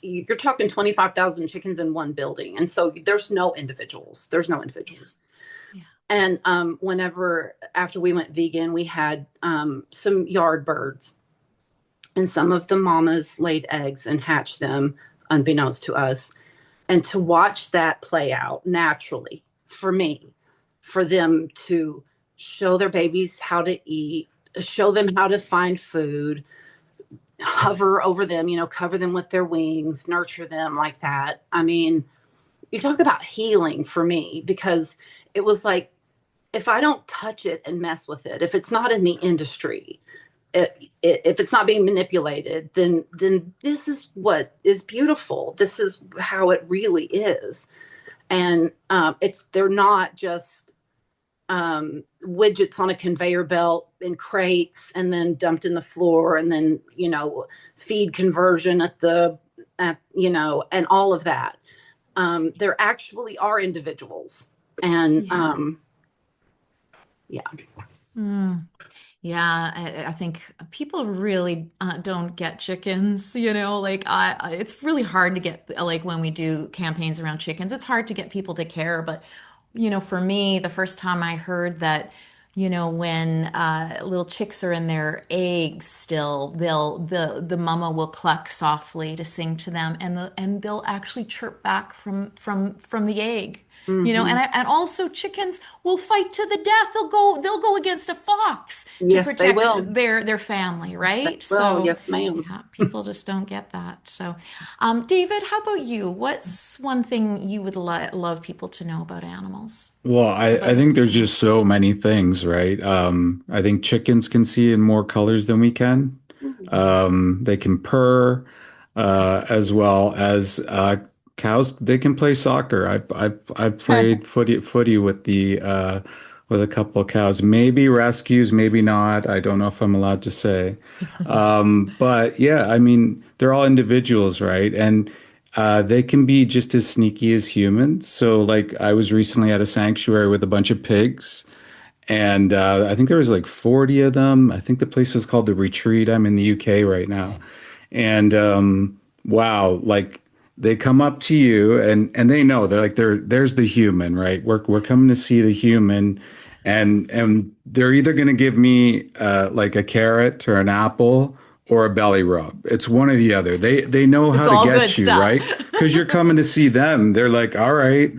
you're talking 25,000 chickens in one building. And so there's no individuals. Yeah. And whenever, after we went vegan, we had some yard birds, and some of the mamas laid eggs and hatched them unbeknownst to us. And to watch that play out naturally for me, for them to show their babies how to eat, show them how to find food, hover over them, you know, cover them with their wings, nurture them like that. I mean, you talk about healing for me, because it was like, if I don't touch it and mess with it, if it's not in the industry, if it's not being manipulated, then this is what is beautiful. This is how it really is. And they're not just widgets on a conveyor belt in crates and then dumped in the floor, and then, you know, feed conversion you know, and all of that. There actually are individuals, and Yeah. Mm. Yeah, I think people really don't get chickens, you know, like it's really hard to get, like when we do campaigns around chickens, it's hard to get people to care. But, you know, for me, the first time I heard that, you know, when little chicks are in their eggs still, the mama will cluck softly to sing to them, and they'll actually chirp back from the egg. You know, mhm. and also chickens will fight to the death. They'll go against a fox to Yes, they protect will. their family, They right? will. So Yes, ma'am. yeah, people just don't get that. So, David, how about you? What's one thing you would love people to know about animals? Well, About I the think there's just so many things, right? I think chickens can see in more colors than we can. They can purr, as well as cows. They can play soccer. I've played footy with a couple of cows. Maybe rescues, maybe not. I don't know if I'm allowed to say. But yeah, I mean, they're all individuals, right? And they can be just as sneaky as humans. So, like, I was recently at a sanctuary with a bunch of pigs, and I think there was like 40 of them. I think the place was called The Retreat. I'm in the UK right now. And wow, like they come up to you and they know they're like there's the human, right? We're coming to see the human, and they're either going to give me like a carrot or an apple or a belly rub. It's one or the other. They know It's how to all good get you, stuff. right? Because you're coming to see them. They're like, all right,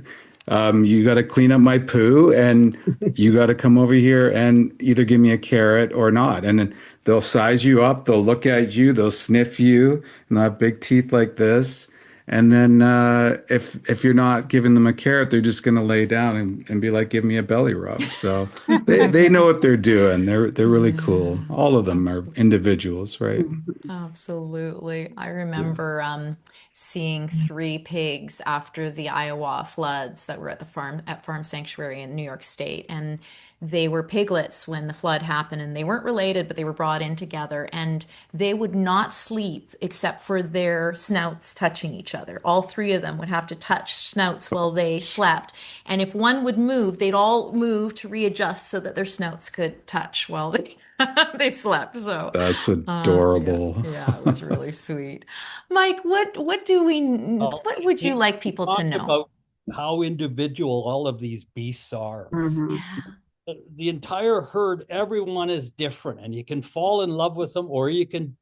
you got to clean up my poo, and you got to come over here and either give me a carrot or not. And then they'll size you up, they'll look at you, they'll sniff you, and they'll have big teeth like this. And then if you're not giving them a carrot, they're just going to lay down and be like, "Give me a belly rub." So they know what they're doing. They're really cool. Yeah, All of them are absolutely. individuals, right? Mhm. Absolutely. I Yeah. remember seeing three pigs after the Iowa floods that were at the farm sanctuary in New York State. And they were piglets when the flood happened, and they weren't related, but they were brought in together. And they would not sleep except for their snouts touching each other. All three of them would have to touch snouts while they slept. And if one would move, they'd all move to readjust so that their snouts could touch while they they slept. So, That's yeah, adorable. yeah, it was really sweet. Mike, Oh, what would you like we people to talked know? about how individual all of these beasts are. Mhm. Yeah, The entire herd, everyone is different, and you can fall in love with them or you can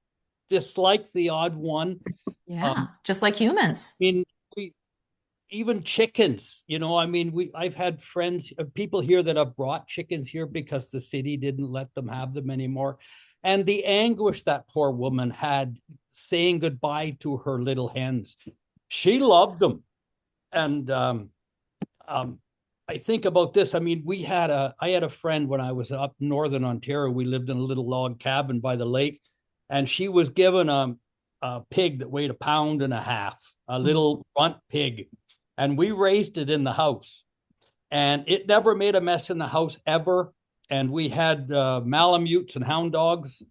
dislike the odd one. yeah, just like humans. I mean, we even chickens, you know, I mean, I've had friends, people here that have brought chickens here because the city didn't let them have them anymore. And the anguish that poor woman had saying goodbye to her little hens. She loved them. And um, I think about this. I mean, I had a friend when I was up in northern Ontario. We lived in a little log cabin by the lake, and she was given a pig that weighed a pound and a half, a little runt pig, and we raised it in the house, and it never made a mess in the house ever. And we had Malamutes and hound dogs,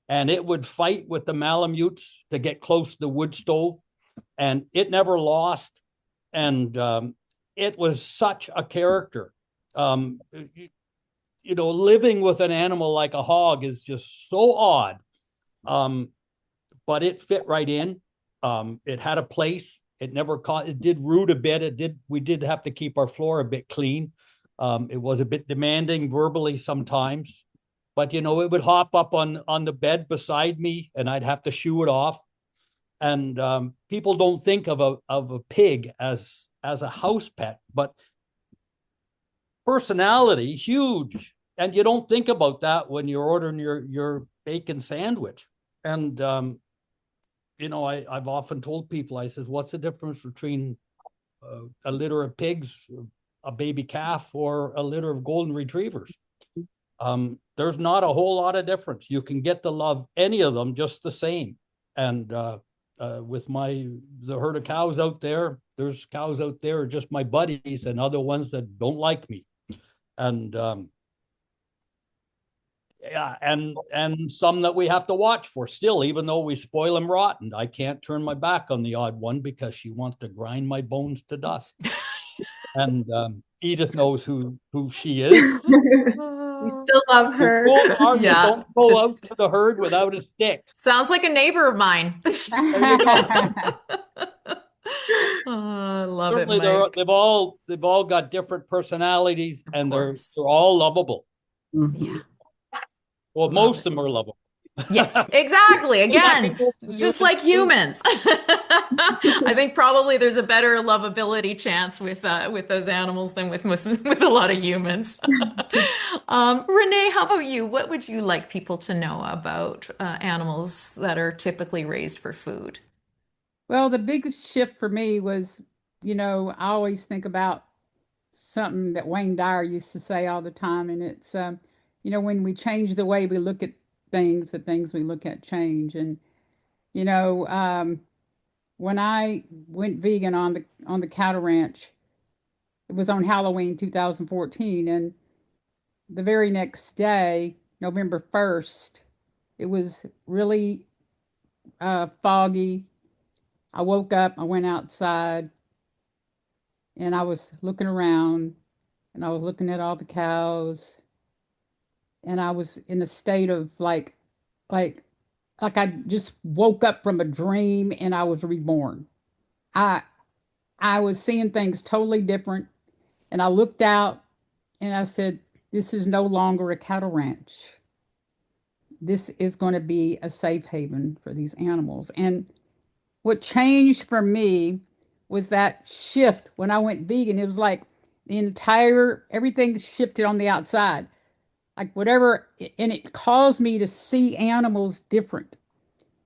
and it would fight with the Malamutes to get close to the wood stove, and it never lost. And it was such a character. Living with an animal like a hog is just so odd. But it fit right in. It had a place. It never caught. It did root a bit. We did have to keep our floor a bit clean. It was a bit demanding verbally sometimes, but it would hop up on the bed beside me, and I'd have to shoo it off. And people don't think of a pig as a house pet, but personality huge, and you don't think about that when you're ordering your bacon sandwich. And I've often told people, I says, what's the difference between a litter of pigs, a baby calf, or a litter of golden retrievers? There's not a whole lot of difference. You can get to love any of them just the same. And with the herd of cows out there, there's cows out there are just my buddies, and other ones that don't like me. And and some that we have to watch for still, even though we spoil them rotten. I can't turn my back on the odd one because she wants to grind my bones to dust. And Edith knows who she is. We still love her. The rules are you Yeah, don't go just- out to the herd without a stick. Sounds like a neighbor of mine. There you go. Oh, I love it, Certainly, Mike. they've all got different personalities, Of and they're course. all lovable. Yeah. Well, most of them are lovable. Yes, exactly. Again, just like humans. I think probably there's a better lovability chance with those animals than with a lot of humans. Renee, how about you? What would you like people to know about animals that are typically raised for food? Well, the biggest shift for me was, I always think about something that Wayne Dyer used to say all the time, and it's, when we change the way we look at things, the things we look at change. And, when I went vegan on the cattle ranch, it was on Halloween 2014, and the very next day, November 1st, it was really foggy. I woke up, I went outside, and I was looking around, and I was looking at all the cows, and I was in a state of like I just woke up from a dream and I was reborn. I I was seeing things totally different, and I looked out and I said, "This is no longer a cattle ranch. This is going to be a safe haven for these animals." And what changed for me was that shift when I went vegan. It was like everything shifted on the outside, like whatever, and it caused me to see animals different.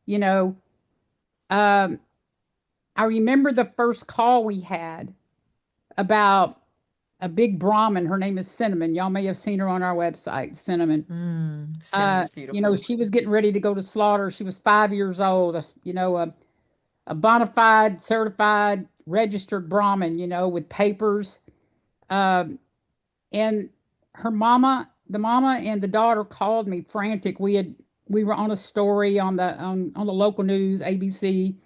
You know, um, I remember the first call we had about a big Brahmin. Her name is Cinnamon. Y'all may have seen her on our website, Cinnamon. Cinnamon's beautiful. She was getting ready to go to slaughter. She was 5 years old. A bona fide, certified, registered Brahmin. With papers. Um, and the mama and the daughter called me frantic. We were on a story on the local news, ABC,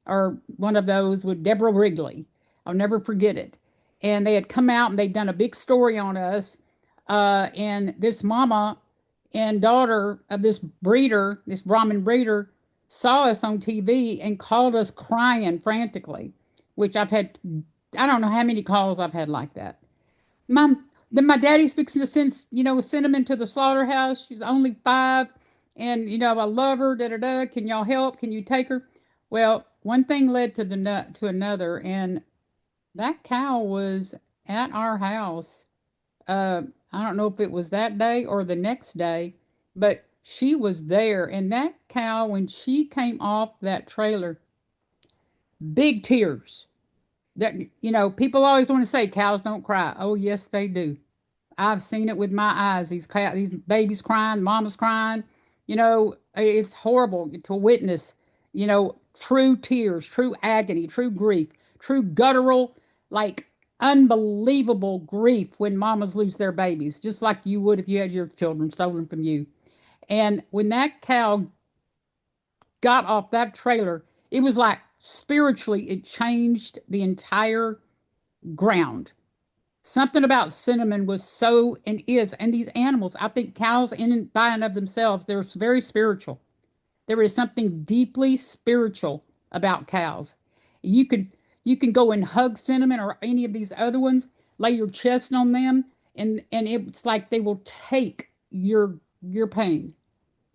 or one of those with Deborah Wrigley. I'll never forget it. And they had come out and they'd done a big story on us. And this mama and daughter of this Brahmin breeder, saw us on TV and called us crying frantically, which I don't know how many calls I've had like that. My daddy's fixing to send, Cinnamon to the slaughterhouse. She's only 5. And, I love her, da da da. Can y'all help? Can you take her? Well, one thing led to another. And that cow was at our house. I don't know if it was that day or the next day, but she was there. And that cow, when she came off that trailer, big tears. That, people always want to say cows don't cry. Oh, yes, they do. I've seen it with my eyes. These babies crying, mama's crying. It's horrible to witness, true tears, true agony, true grief, true guttural, like unbelievable grief when mamas lose their babies, just like you would if you had your children stolen from you. And when that cow got off that trailer, it was like spiritually, it changed the entire ground. Something about cinnamon was so and is, and these animals, I think cows in and by and of themselves, they're very spiritual. There is something deeply spiritual about cows. You could you can go and hug cinnamon or any of these other ones, lay your chest on them, and it's like they will take your pain,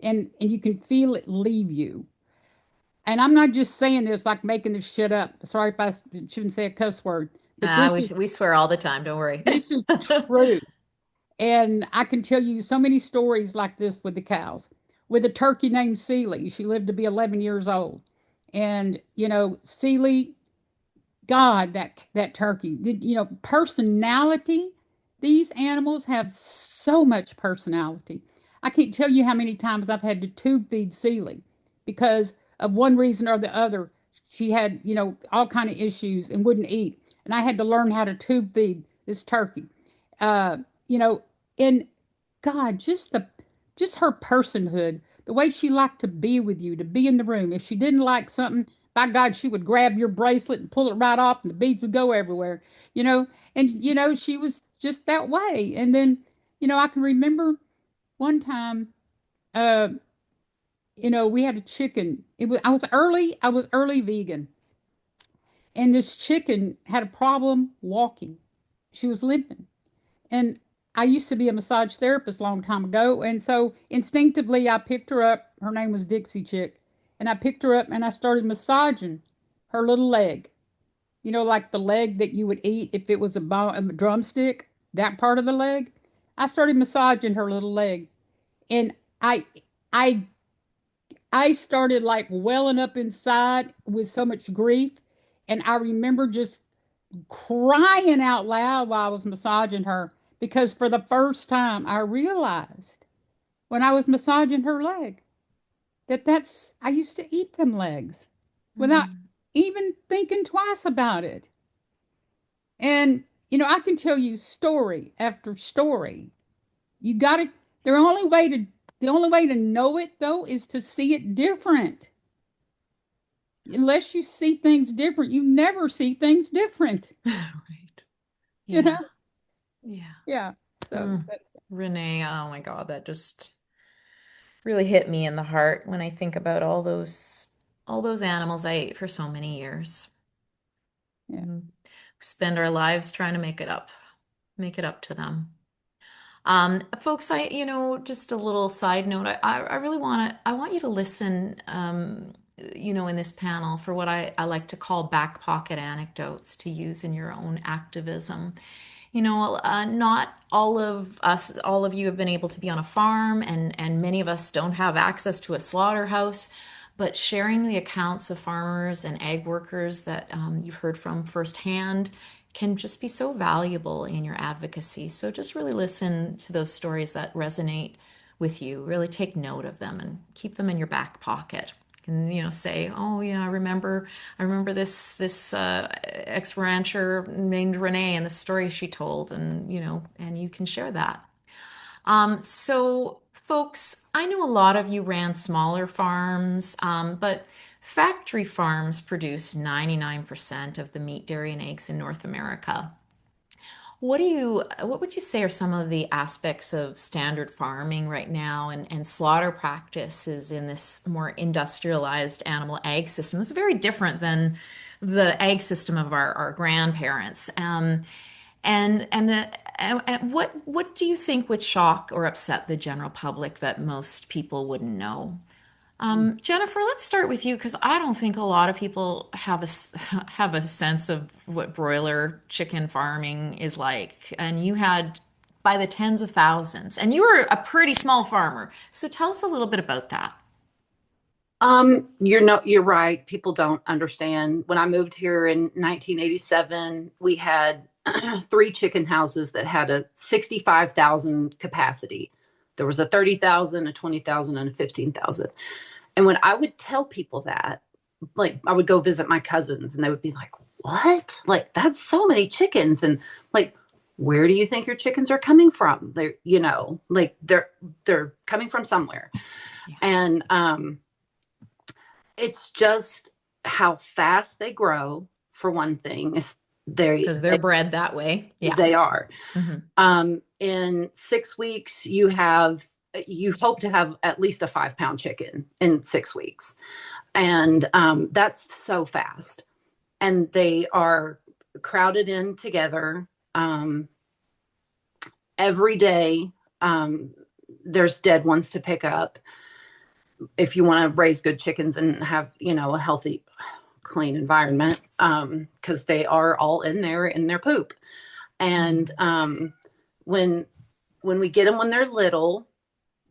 and you can feel it leave you. And I'm not just saying this like making this shit up. Sorry if I shouldn't say a cuss word, but We swear all the time. Don't worry. this is true. And I can tell you so many stories like this with the cows. With a turkey named Seely, she lived to be 11 years old. And, Seely, God, that turkey, personality. These animals have so much personality. I can't tell you how many times I've had to tube feed Seely because of one reason or the other. She had, all kind of issues and wouldn't eat. And I had to learn how to tube feed this turkey. Uh, you know, and God, just her personhood, the way she liked to be with you, to be in the room. If she didn't like something, by God, she would grab your bracelet and pull it right off, and the beads would go everywhere. And she was just that way. And then, I can remember one time, uh, we had a chicken. I was early vegan, and this chicken had a problem walking. She was limping. And I used to be a massage therapist a long time ago. And so instinctively, I picked her up. Her name was Dixie Chick. And I picked her up and I started massaging her little leg. Like the leg that you would eat if it was a drumstick, that part of the leg. I started massaging her little leg. And I, I, I started like welling up inside with so much grief. And I remember just crying out loud while I was massaging her because for the first time I realized when I was massaging her leg that's I used to eat them legs without Mm. even thinking twice about it. And I can tell you story after story. You got to the only way to know it though is to see it different. Unless you see things different, you never see things different. Right. You know? Yeah. Yeah. Yeah. So Mm. Renee, oh my God, that just really hit me in the heart when I think about all those animals I ate for so many years. yeah. We spend our lives trying to make it up to them. Folks, just a little side note. I really I want you to listen, in this panel for what I like to call back pocket anecdotes to use in your own activism. Not all of you have been able to be on a farm, and many of us don't have access to a slaughterhouse. But sharing the accounts of farmers and ag workers that you've heard from firsthand can just be so valuable in your advocacy. So just really listen to those stories that resonate with you. Really take note of them and keep them in your back pocket. And say, oh, I remember this ex rancher named Renee and the story she told, and you can share that. So, folks, I know a lot of you ran smaller farms, but factory farms produce 99% of the meat, dairy, and eggs in North America. What would you say are some of the aspects of standard farming right now and slaughter practices in this more industrialized animal ag system? It's very different than the ag system of our grandparents. And what do you think would shock or upset the general public that most people wouldn't know? Jennifer, let's start with you because I don't think a lot of people have a sense of what broiler chicken farming is like. And you had by the tens of thousands, and you were a pretty small farmer. So tell us a little bit about that. You're right. People don't understand. When I moved here in 1987, we had three chicken houses that had a 65,000 capacity. There was a 30,000, a 20,000, and a 15,000. And when I would tell people that, like I would go visit my cousins and they would be like, what? Like that's so many chickens. And like, where do you think your chickens are coming from? They're coming from somewhere. Yeah. And It's just how fast they grow, for one thing. Is Because they're bred that way. Yeah. they are. Mhm. In 6 weeks, you hope to have at least a 5-pound chicken in 6 weeks. And that's so fast. And they are crowded in together. Every day, there's dead ones to pick up if you want to raise good chickens and have, a healthy, clean environment, because they are all in there in their poop. And when we get them when they're little,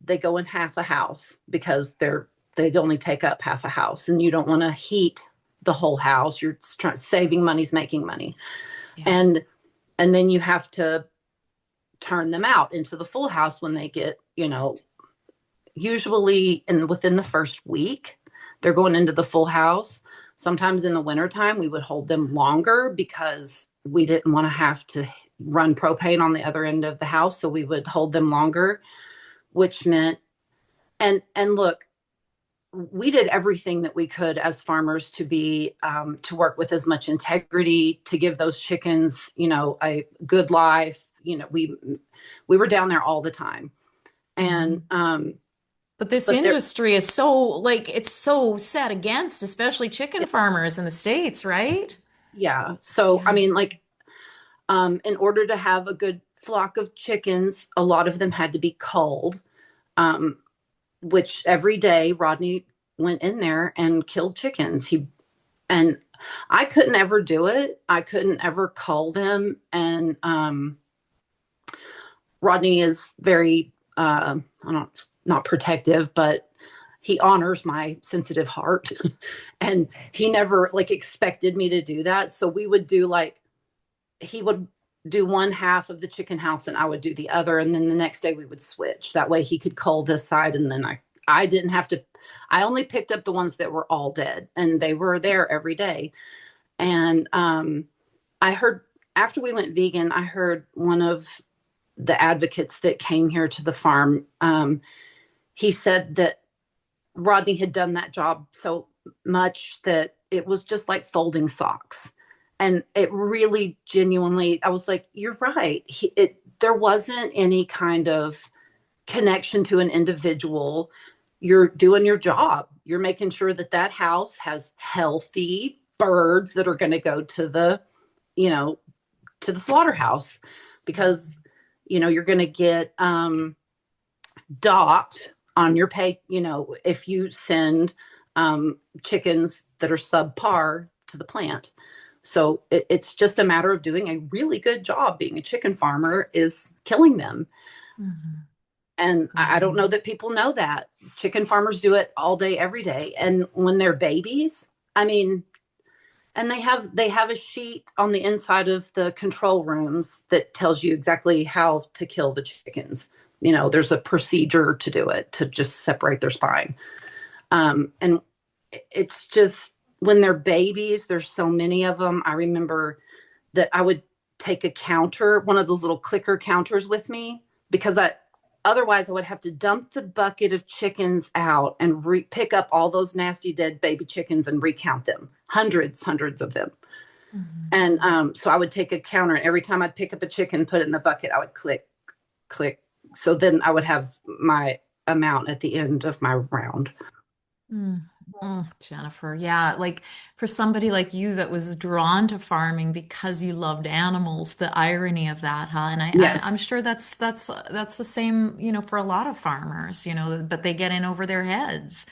they go in half a house because they only take up half a house, and you don't want to heat the whole house. You're saving money's making money. Yeah. And then you have to turn them out into the full house when they get, usually within the first week, they're going into the full house. Sometimes in the wintertime, we would hold them longer because we didn't want to have to run propane on the other end of the house. So we would hold them longer, which meant, and look, we did everything that we could as farmers to be, to work with as much integrity, to give those chickens, a good life. We were down there all the time. And, but this industry is so it's so set against, especially chicken farmers in the States, right? Yeah. So, Yeah. I mean, in order to have a good flock of chickens, a lot of them had to be culled, which every day Rodney went in there and killed chickens. And I couldn't ever do it. I couldn't ever cull them. And Rodney is very, not protective, but he honors my sensitive heart. And he never expected me to do that. So we would do he would do one half of the chicken house and I would do the other. And then the next day we would switch. That way he could cull this side. And then I didn't have to, I only picked up the ones that were all dead, and they were there every day. And I heard, after we went vegan, I heard one of the advocates that came here to the farm, he said that Rodney had done that job so much that it was just like folding socks. And it really genuinely, I was like, you're right. There wasn't any kind of connection to an individual. You're doing your job. You're making sure that house has healthy birds that are going to go to the slaughterhouse, because, you're going to get docked on your pay, if you send chickens that are subpar to the plant. So it's just a matter of doing a really good job. Being a chicken farmer is killing them. Mm-hmm. And I don't know that people know that. Chicken farmers do it all day, every day. And when they're babies, I mean, and they have a sheet on the inside of the control rooms that tells you exactly how to kill the chickens. There's a procedure to do it, to just separate their spine. And it's just, when they're babies, there's so many of them. I remember that I would take a counter, one of those little clicker counters with me, because otherwise I would have to dump the bucket of chickens out and pick up all those nasty dead baby chickens and recount them. Hundreds of them. Mm-hmm. And so I would take a counter, and every time I'd pick up a chicken, put it in the bucket, I would click. So then I would have my amount at the end of my round. Jennifer, yeah, for somebody like you that was drawn to farming because you loved animals, the irony of that, huh? And Yes. I'm sure that's the same, for a lot of farmers, but they get in over their heads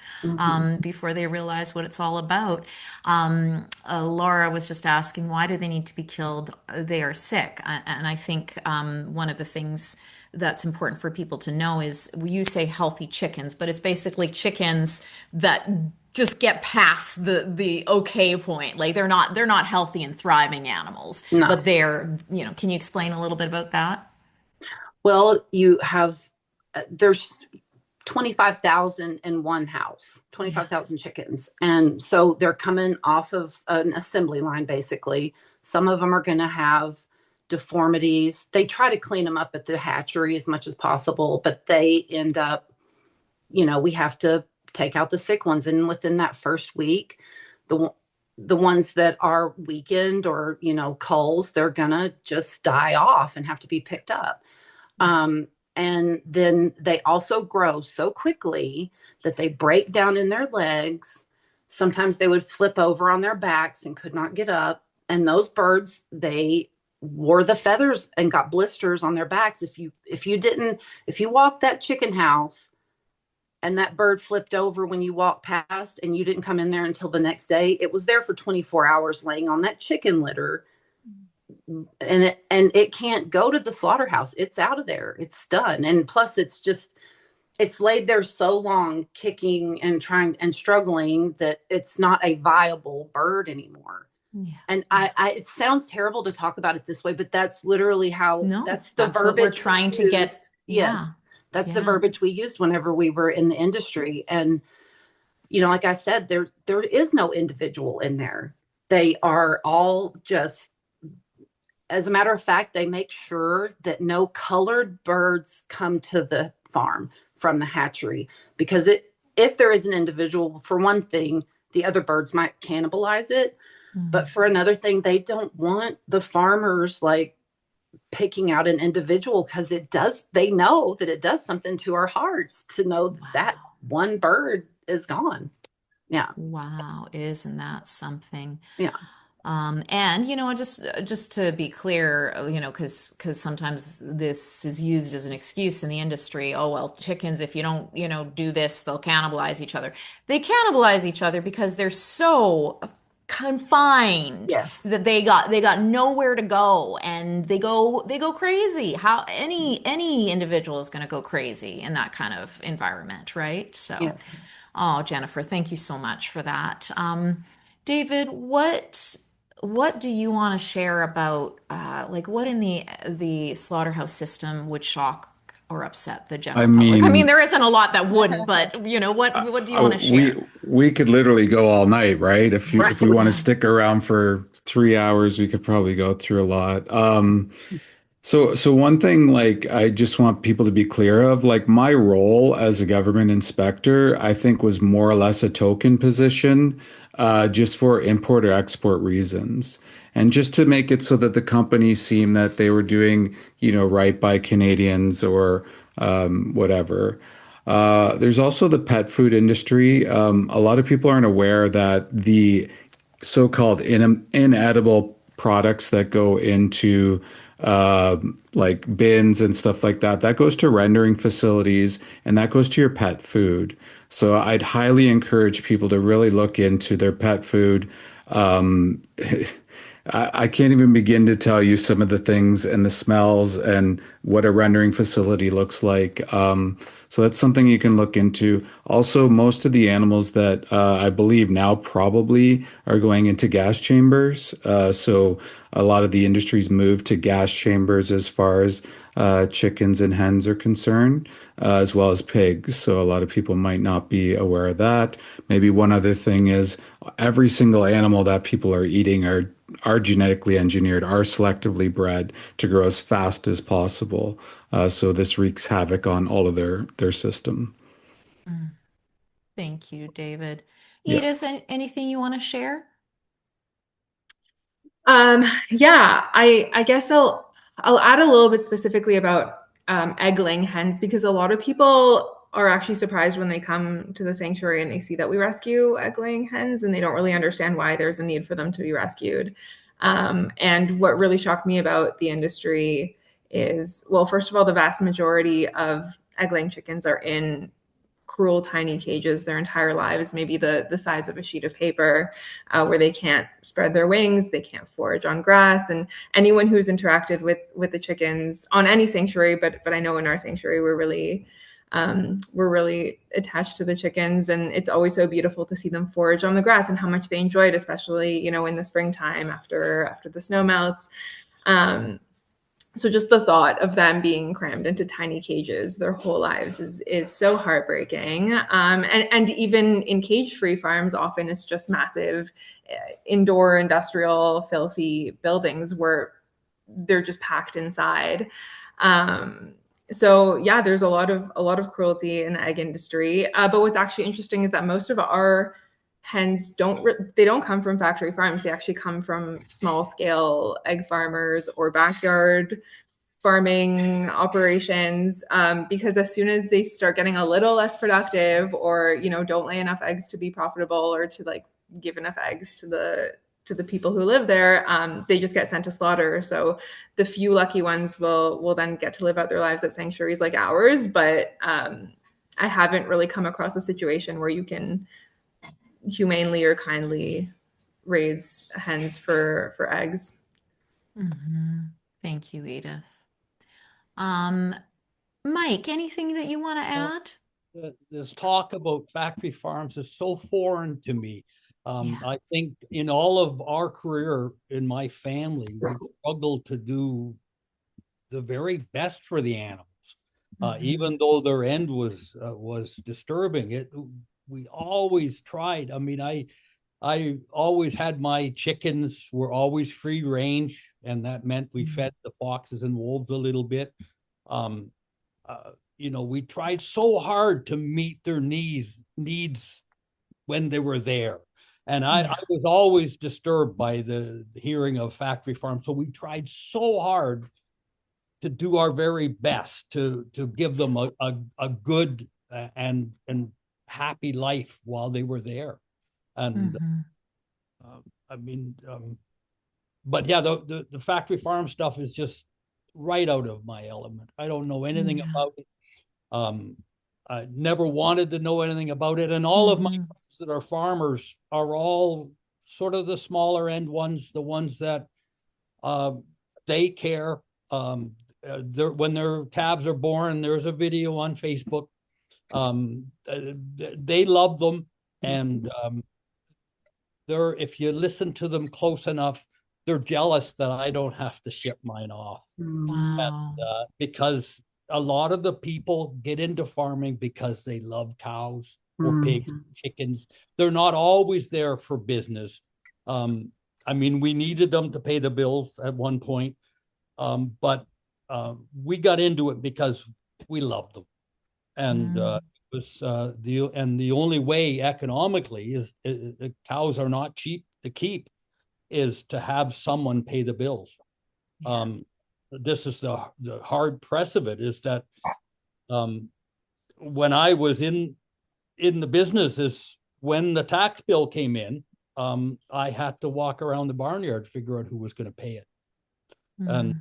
before they realize what it's all about. Laura was just asking, why do they need to be killed? They are sick, and I think one of the things that's important for people to know is, you say healthy chickens, but it's basically chickens that just get past the okay point. They're not healthy and thriving animals, No. but they're, can you explain a little bit about that? Well, there's 25,000 in one house, 25,000 chickens. And so they're coming off of an assembly line, basically. Some of them are going to have deformities. They try to clean them up at the hatchery as much as possible, but they end up, we have to take out the sick ones. And within that first week, the ones that are weakened or, culls, they're gonna just die off and have to be picked up. And then they also grow so quickly that they break down in their legs. Sometimes they would flip over on their backs and could not get up. And those birds, they wore the feathers and got blisters on their backs. If you walked that chicken house and that bird flipped over when you walked past and you didn't come in there until the next day, it was there for 24 hours laying on that chicken litter. And it can't go to the slaughterhouse. It's out of there. It's done. And plus it's laid there so long, kicking and trying and struggling, that it's not a viable bird anymore. Yeah. And it sounds terrible to talk about it this way, but that's literally how, No, that's the that's what verbiage we're trying to we get. used. Yes. Yeah. That's the Yeah. verbiage we used whenever we were in the industry. And, like I said, there is no individual in there. They are all just, as a matter of fact, they make sure that no colored birds come to the farm from the hatchery, because if there is an individual, for one thing, the other birds might cannibalize it. But for another thing, they don't want the farmers like picking out an individual, because they know that it does something to our hearts to know that one bird is gone. Yeah. Wow, isn't that something? Yeah. And just to be clear, because sometimes this is used as an excuse in the industry. Oh, well, chickens, if you don't, do this, they'll cannibalize each other. They cannibalize each other because they're so confined Yes. that they got nowhere to go, and they go crazy. How any individual is going to go crazy in that kind of environment, right? So, Yes. oh, Jennifer, thank you so much for that. David, what do you want to share about like what in the slaughterhouse system would shock or upset the general public? I mean, there isn't a lot that wouldn't, but what do you want to share? We could literally go all night, right? If Right. we want to stick around for 3 hours, we could probably go through a lot. So one thing, like, I just want people to be clear of, like, my role as a government inspector, I think, was more or less a token position, just for import or export reasons. And just to make it so that the companies seem that they were doing, right by Canadians or whatever. There's also the pet food industry. A lot of people aren't aware that the so-called inedible products that go into like bins and stuff like that goes to rendering facilities, and that goes to your pet food. So I'd highly encourage people to really look into their pet food. I can't even begin to tell you some of the things and the smells and what a rendering facility looks like. So that's something you can look into. Also, most of the animals that I believe now probably are going into gas chambers. So a lot of the industries move to gas chambers as far as chickens and hens are concerned, as well as pigs. So a lot of people might not be aware of that. Maybe one other thing is every single animal that people are eating are genetically engineered, are selectively bred to grow as fast as possible. So this wreaks havoc on all of their system. Thank you, David. Yeah. Edith, anything you want to share? Yeah, I guess I'll add a little bit specifically about egg-laying hens, because a lot of people are actually surprised when they come to the sanctuary and they see that we rescue egg-laying hens, and they don't really understand why there's a need for them to be rescued. And what really shocked me about the industry is, well, first of all, the vast majority of egg-laying chickens are in cruel tiny cages their entire lives, maybe the size of a sheet of paper, where they can't spread their wings, they can't forage on grass. And anyone who's interacted with the chickens on any sanctuary, but I know in our sanctuary we're really attached to the chickens, and it's always so beautiful to see them forage on the grass and how much they enjoy it, especially in the springtime after the snow melts. So just the thought of them being crammed into tiny cages their whole lives is so heartbreaking. And even in cage-free farms, often it's just massive indoor industrial filthy buildings where they're just packed inside. So yeah, there's a lot of cruelty in the egg industry. But what's actually interesting is that most of our hens they don't come from factory farms. They actually come from small scale egg farmers or backyard farming operations, because as soon as they start getting a little less productive, or don't lay enough eggs to be profitable, or to like give enough eggs to the people who live there, they just get sent to slaughter. So the few lucky ones will then get to live out their lives at sanctuaries like ours. But I haven't really come across a situation where you can humanely or kindly raise hens for eggs. Thank you, Edith. Um, Mike, anything that you want to Well, add? this talk about factory farms is so foreign to me. Yeah. I think in all of our career in my family, we struggled to do the very best for the animals. Even though their end was disturbing, we always tried. I mean, I always had my chickens were always free range, and that meant we fed the foxes and wolves a little bit. Um, we tried so hard to meet their needs when they were there. And I was always disturbed by the hearing of factory farms. So we tried so hard to do our very best to give them a good and happy life while they were there. And I mean, but yeah, the factory farm stuff is just right out of my element. I don't know anything about it. I never wanted to know anything about it. And all of my friends that are farmers are all sort of the smaller end ones, the ones that they care. When their calves are born, there's a video on Facebook. They love them, and if you listen to them close enough, they're jealous that I don't have to ship mine off. Wow. And, because a lot of the people get into farming because they love cows or pigs, chickens. They're not always there for business. I mean, we needed them to pay the bills at one point, but we got into it because we loved them, and it was the only way economically is cows are not cheap to keep, is to have someone pay the bills. This is the hard press of it, is that when I was in the business, is when the tax bill came in, I had to walk around the barnyard, figure out who was going to pay it. And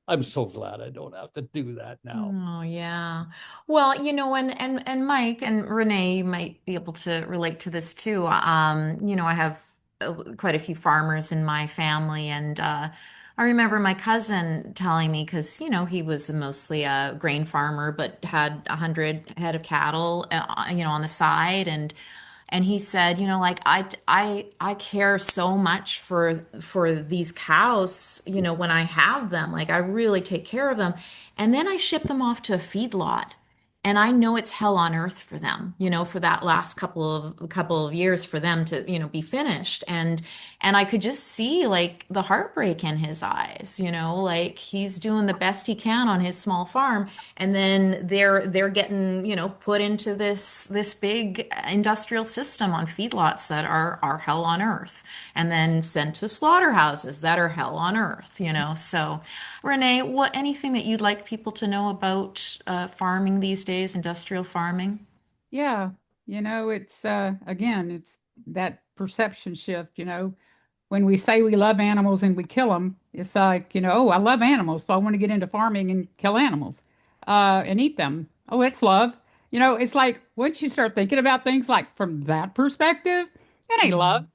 I'm so glad I don't have to do that now. Oh, yeah. Well, and Mike and Renee might be able to relate to this too. I have quite a few farmers in my family, and I remember my cousin telling me, because he was mostly a grain farmer, but had 100 head of cattle, on the side, and he said, like I care so much for these cows, when I have them, like I really take care of them. And then I ship them off to a feedlot. And I know it's hell on earth for them, for that last couple of years for them to, be finished. And I could just see like the heartbreak in his eyes, like he's doing the best he can on his small farm. And then they're getting, put into this big industrial system on feedlots that are hell on earth, and then sent to slaughterhouses that are hell on earth, So Renee, anything that you'd like people to know about farming these days, industrial farming? Yeah, it's again, it's that perception shift, when we say we love animals and we kill them, it's like, oh, I love animals, so I want to get into farming and kill animals and eat them. Oh, it's love. It's like once you start thinking about things like from that perspective, it ain't love.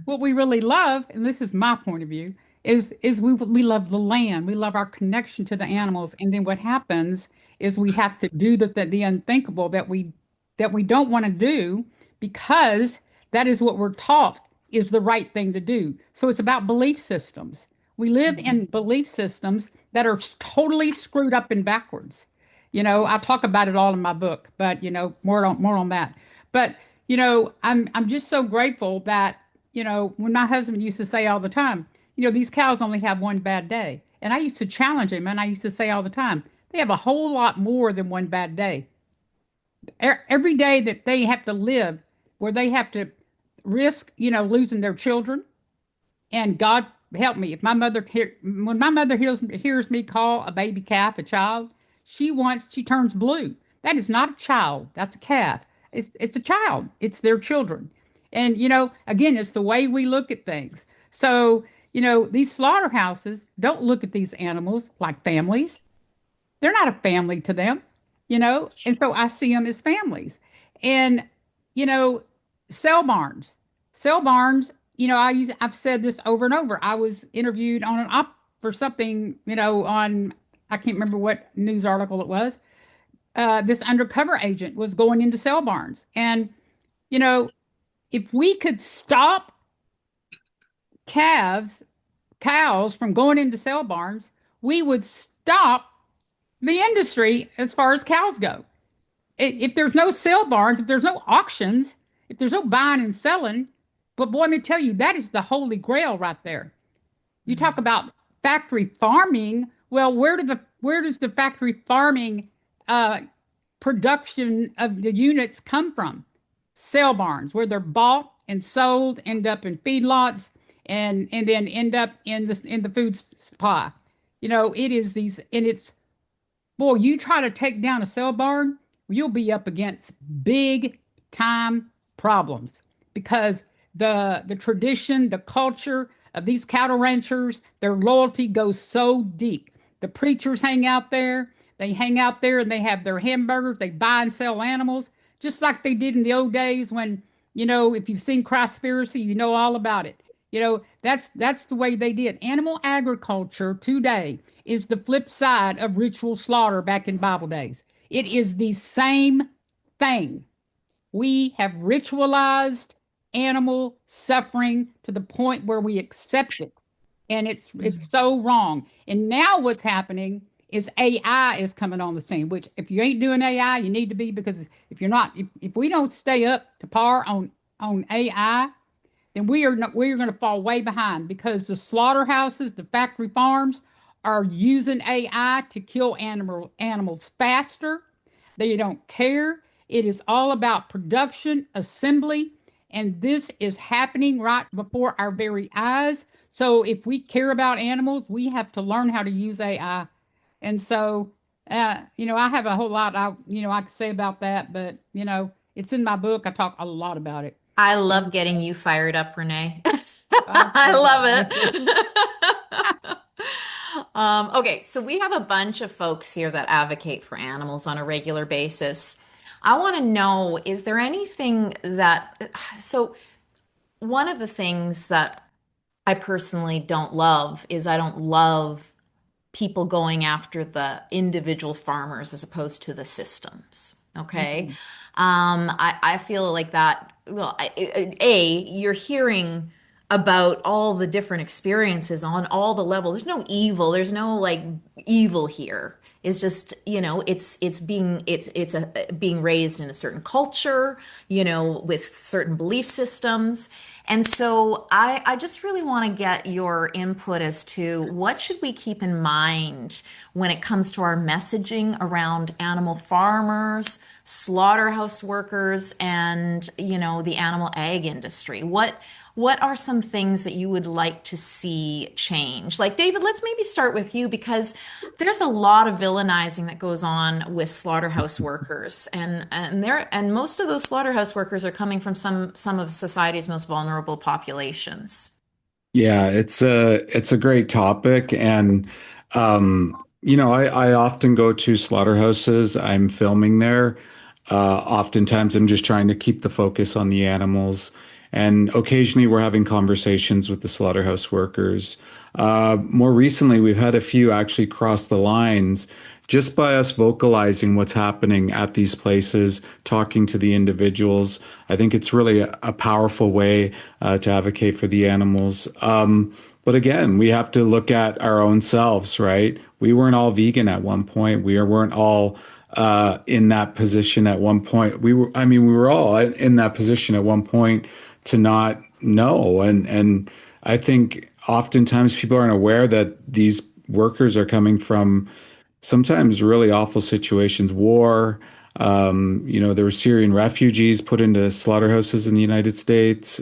What we really love, and this is my point of view, is we love the land. We love our connection to the animals. And then what happens is we have to do the unthinkable that we don't want to do, because that is what we're taught is the right thing to do. So it's about belief systems. We live in belief systems that are totally screwed up and backwards. I talk about it all in my book, but more on that. But I'm just so grateful that when my husband used to say all the time, these cows only have one bad day, And I used to challenge him, and I used to say all the time, they have a whole lot more than one bad day. Every day that they have to live, where they have to risk, losing their children. And God help me, if when my mother hears me call a baby calf a child, she turns blue. That is not a child. That's a calf. It's a child. It's their children. And again, it's the way we look at things. So these slaughterhouses don't look at these animals like families. They're not a family to them, and so I see them as families. And you know, sale barns. I've said this over and over. I was interviewed on an op for something, on, I can't remember what news article it was. This undercover agent was going into sale barns, and if we could stop cows from going into sale barns, we would stop the industry as far as cows go. If there's no sale barns, if there's no auctions, if there's no buying and selling, but boy, let me tell you, that is the holy grail right there. You talk about factory farming. Well, where does the factory farming production of the units come from? Sale barns, where they're bought and sold, end up in feedlots, and then end up in the food supply. It is these, and it's, boy, you try to take down a sale barn, you'll be up against big time problems, because the tradition, the culture of these cattle ranchers, their loyalty goes so deep. The preachers hang out there. They hang out there and they have their hamburgers. They buy and sell animals, just like they did in the old days when, if you've seen Crawspiracy, you know all about it. That's the way they did. Animal agriculture today is the flip side of ritual slaughter back in Bible days. It is the same thing. We have ritualized animal suffering to the point where we accept it, and it's so wrong. And now what's happening is AI is coming on the scene, which if you ain't doing AI, you need to be, because if you're not, if we don't stay up to par on AI, then we're going to fall way behind, because the slaughterhouses, the factory farms are using AI to kill animals faster. They don't care. It is all about production, assembly, and this is happening right before our very eyes. So if we care about animals, we have to learn how to use AI. And so, I have a whole lot I could say about that, but it's in my book. I talk a lot about it. I love getting you fired up, Renee. I love it. Okay, so we have a bunch of folks here that advocate for animals on a regular basis. I want to know, is there anything so one of the things that I personally don't love is I don't love people going after the individual farmers as opposed to the systems. Okay. I feel like that, well, you're hearing about all the different experiences on all the levels. There's no evil. There's no like evil here. It's just, it's being raised in a certain culture, with certain belief systems. And so I just really want to get your input as to what should we keep in mind when it comes to our messaging around animal farmers, slaughterhouse workers, and, the animal ag industry. What are some things that you would like to see change? Like, David, let's maybe start with you, because there's a lot of villainizing that goes on with slaughterhouse workers, and most of those slaughterhouse workers are coming from some of society's most vulnerable populations. Yeah, it's a great topic, and I often go to slaughterhouses. I'm filming there. Oftentimes, I'm just trying to keep the focus on the animals. And occasionally we're having conversations with the slaughterhouse workers. More recently, we've had a few actually cross the lines just by us vocalizing what's happening at these places, talking to the individuals. I think it's really a powerful way to advocate for the animals. But again, we have to look at our own selves, right? We weren't all vegan at one point. We weren't all in that position at one point. We were all in that position at one point to not know. And I think oftentimes people aren't aware that these workers are coming from sometimes really awful situations, war. There were Syrian refugees put into slaughterhouses in the United States.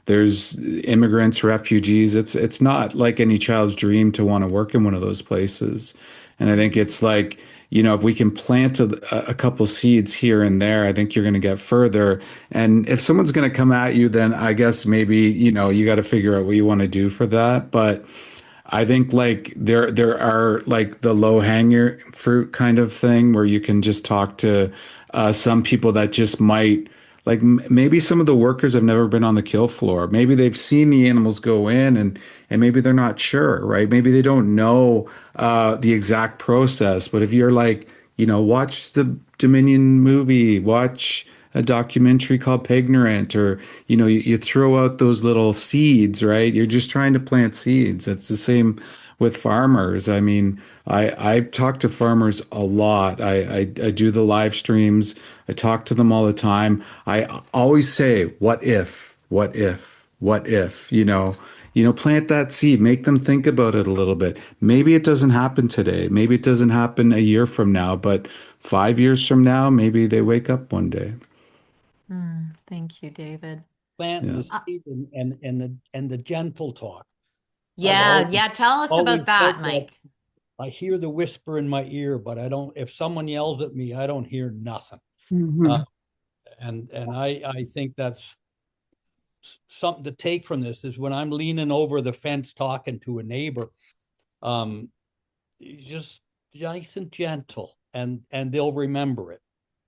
There's immigrants, refugees. It's not like any child's dream to want to work in one of those places. And I think it's like, if we can plant a couple seeds here and there, I think you're going to get further. And if someone's going to come at you, then I guess maybe, you got to figure out what you want to do for that. But I think like there are like the low hanger fruit kind of thing where you can just talk to some people that just might like maybe some of the workers have never been on the kill floor. Maybe they've seen the animals go in and maybe they're not sure, right? Maybe they don't know the exact process. But if you're like, watch the Dominion movie, watch a documentary called Pignorant, or you throw out those little seeds, right? You're just trying to plant seeds. It's the same with farmers. I mean, I talk to farmers a lot. I do the live streams. I talk to them all the time. I always say, what if, what if, what if, plant that seed, make them think about it a little bit. Maybe it doesn't happen today. Maybe it doesn't happen a year from now, but 5 years from now, maybe they wake up one day. Thank you, David. Planting Yeah. the seed and the gentle talk. Yeah, tell us always about that, said that Mike. I hear the whisper in my ear, but I don't. If someone yells at me, I don't hear nothing. Mhm. And I think that's something to take from this is when I'm leaning over the fence talking to a neighbor, just nice and gentle, and they'll remember it.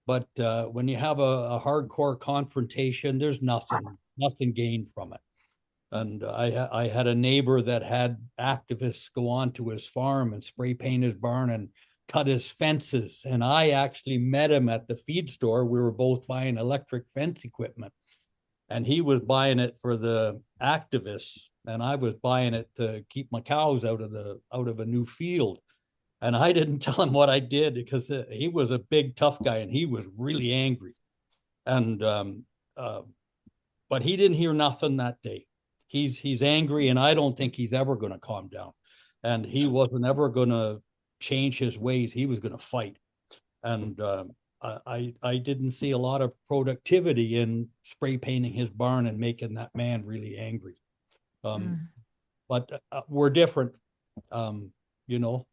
But when you have a hardcore confrontation, there's nothing gained from it. And I had a neighbor that had activists go onto his farm and spray paint his barn and cut his fences. And I actually met him at the feed store. We were both buying electric fence equipment. And he was buying it for the activists, and I was buying it to keep my cows out of a new field. And I didn't tell him what I did because he was a big tough guy and he was really angry. And but he didn't hear nothing that day. He's angry, and I don't think he's ever going to calm down. And he wasn't ever going to change his ways. He was going to fight. And I didn't see a lot of productivity in spray painting his barn and making that man really angry. But we're different, you know.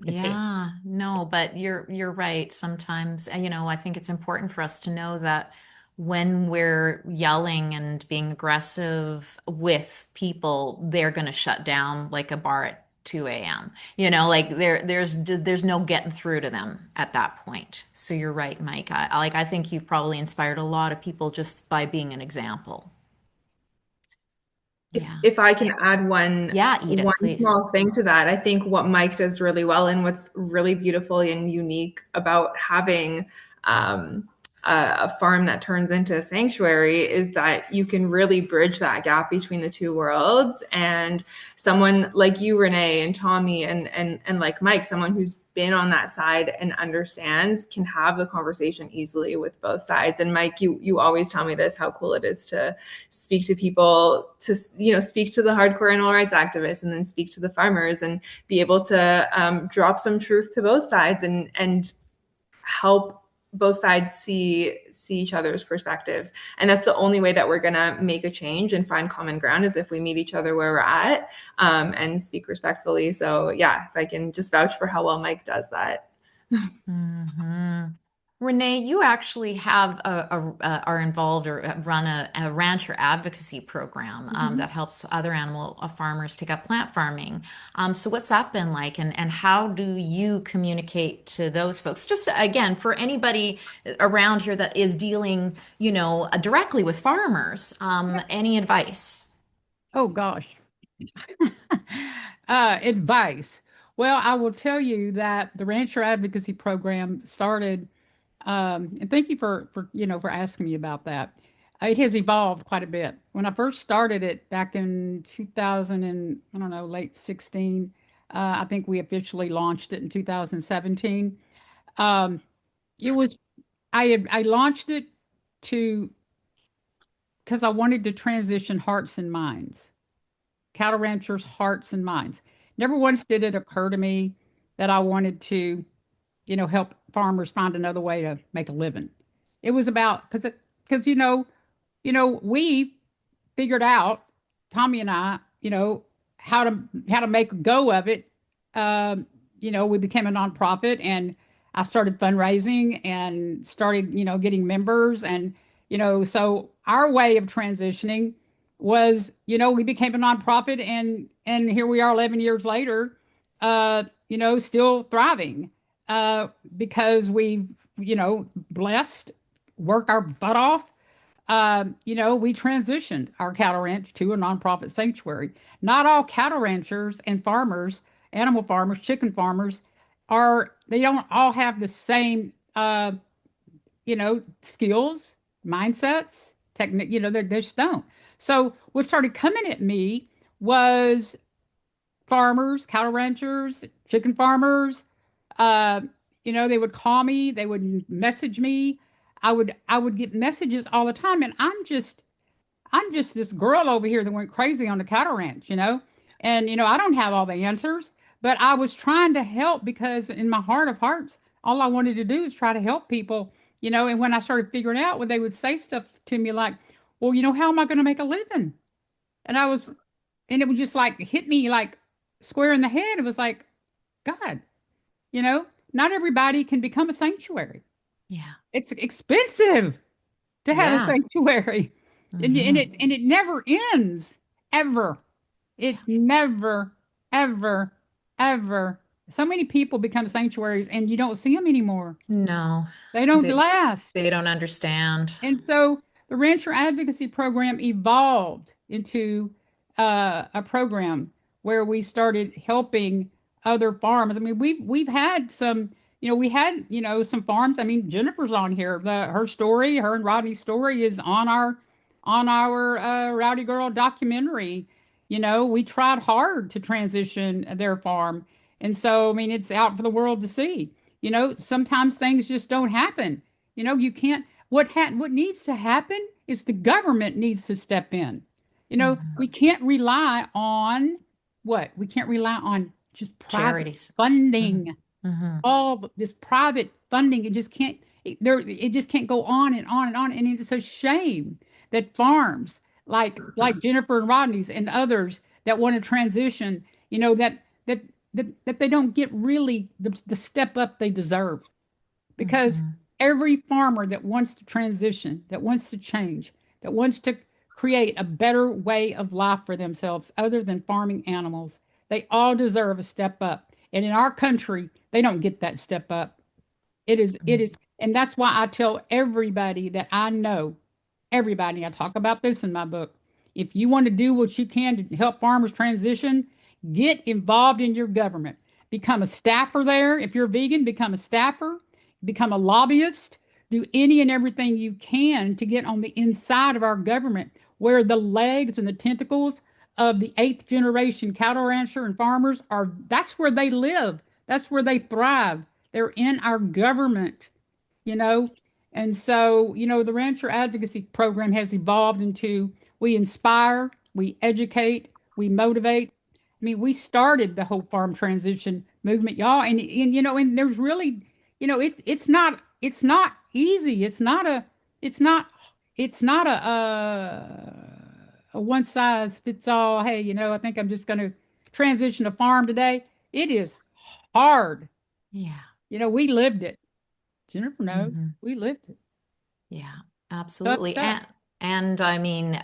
Yeah, no, but you're right. Sometimes, I think it's important for us to know that when we're yelling and being aggressive with people, they're going to shut down like a bar at 2 a.m. Like there's no getting through to them at that point. So you're right, Mike. I think you've probably inspired a lot of people just by being an example. Yeah. If I can add one Yeah, Edith, please. small thing to that, I think what Mike does really well and what's really beautiful and unique about having a farm that turns into a sanctuary is that you can really bridge that gap between the two worlds. And someone like you, Renee, and Tommy, and like Mike, someone who's been on that side and understands, can have the conversation easily with both sides. And Mike, you always tell me this, how cool it is to speak to people, to speak to the hardcore animal rights activists, and then speak to the farmers, and be able to drop some truth to both sides and help both sides see each other's perspectives. And that's the only way that we're going to make a change and find common ground, is if we meet each other where we're at, and speak respectfully. So yeah, if I can just vouch for how well Mike does that. Renee, you actually have are involved or run a rancher advocacy program that helps other animal farmers take up plant farming. So what's that been like, and how do you communicate to those folks? Just again, for anybody around here that is dealing, directly with farmers, any advice? Oh gosh. Advice. Well, I will tell you that the Rancher Advocacy Program started, and thank you for asking me about that. It has evolved quite a bit. When I first started it back in 2000 and I don't know, late 16, I think we officially launched it in 2017. It was I launched it to because I wanted to transition hearts and minds, cattle ranchers' hearts and minds. never once did it occur to me that I wanted to, help farmers find another way to make a living. It was about because we figured out, Tommy and I, how to make a go of it. We became a nonprofit, and I started fundraising and started, getting members, and so our way of transitioning was, we became a nonprofit, and here we are 11 years later, still thriving, because we've, blessed, work our butt off. We transitioned our cattle ranch to a nonprofit sanctuary. Not all cattle ranchers and farmers, animal farmers, chicken farmers they don't all have the same, skills, mindsets, technique, they just don't. So what started coming at me was farmers, cattle ranchers, chicken farmers. They would call me, they would message me. I would get messages all the time, and I'm just this girl over here that went crazy on the cattle ranch, and I don't have all the answers, but I was trying to help because in my heart of hearts, all I wanted to do is try to help people, and when I started figuring out, when they would say stuff to me like, well, how am I going to make a living? And and it would just like hit me like square in the head. It was like, God, not everybody can become a sanctuary. Yeah. It's expensive to have a Yeah. sanctuary. And Mhm. it never ends, ever. It never, ever, ever. So many people become sanctuaries and you don't see them anymore. No, They don't they last. they don't understand. And so the Rancher Advocacy Program evolved into a program where we started helping other farms. I mean, we've had some, some farms. I mean, Jennifer's on here. Her and Rodney's story is on our Rowdy Girl documentary. We tried hard to transition their farm, and so I mean, it's out for the world to see. Sometimes things just don't happen. You can't. What needs to happen is the government needs to step in. Mhm. We can't rely on what? We can't rely on just private Charities. funding. Hmm. All this private funding, it just can't go on and on and on. And it's a shame that farms like Jennifer and Rodney's and others that want to transition, that that they don't get really the step up they deserve, because Hmm. every farmer that wants to transition, that wants to change, that wants to create a better way of life for themselves other than farming animals, they all deserve a step up. And in our country, they don't get that step up. It is, and that's why I tell everybody that I know, everybody, I talk about this in my book. If you want to do what you can to help farmers transition, get involved in your government. Become a staffer there. If you're vegan, become a staffer, become a lobbyist, do any and everything you can to get on the inside of our government, where the legs and the tentacles of the eighth generation cattle rancher and farmers are. That's where they live. That's where they thrive. They're in our government, you know. And so, the Rancher Advocacy Program has evolved into, we inspire, we educate, we motivate. I mean, we started the whole farm transition movement, y'all, and there's really, it's not easy. It's not a one size fits all. Hey, I think I'm just going to transition to farm today. It is hard. Yeah. We lived it. Jennifer knows. Hmm. We lived it. Yeah, Tough absolutely. stuff. And I mean,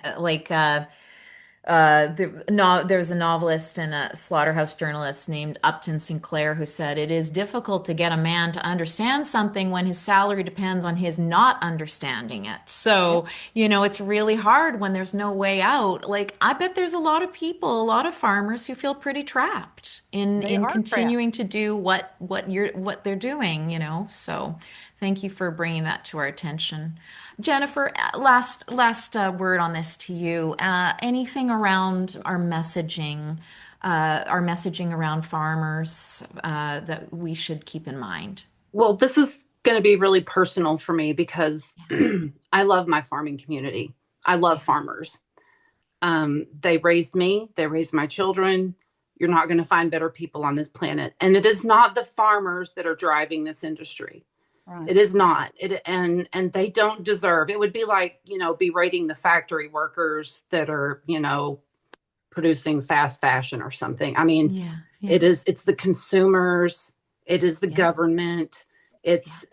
there's a novelist and a slaughterhouse journalist named Upton Sinclair who said it is difficult to get a man to understand something when his salary depends on his not understanding it. So, it's really hard when there's no way out. Like, I bet there's a lot of people, a lot of farmers who feel pretty trapped in They in are trapped. continuing to do what they're doing. So, thank you for bringing that to our attention. Jennifer, last word on this to you. Anything around our messaging around farmers that we should keep in mind? Well, this is going to be really personal for me because I love my farming community. I love farmers. They raised me, they raised my children. You're not going to find better people on this planet. And it is not the farmers that are driving this industry. Right. It is not. And they don't deserve. It would be like, berating the factory workers that are, producing fast fashion or something. I mean, Yeah. it's the consumers, it is the Yeah. government. It's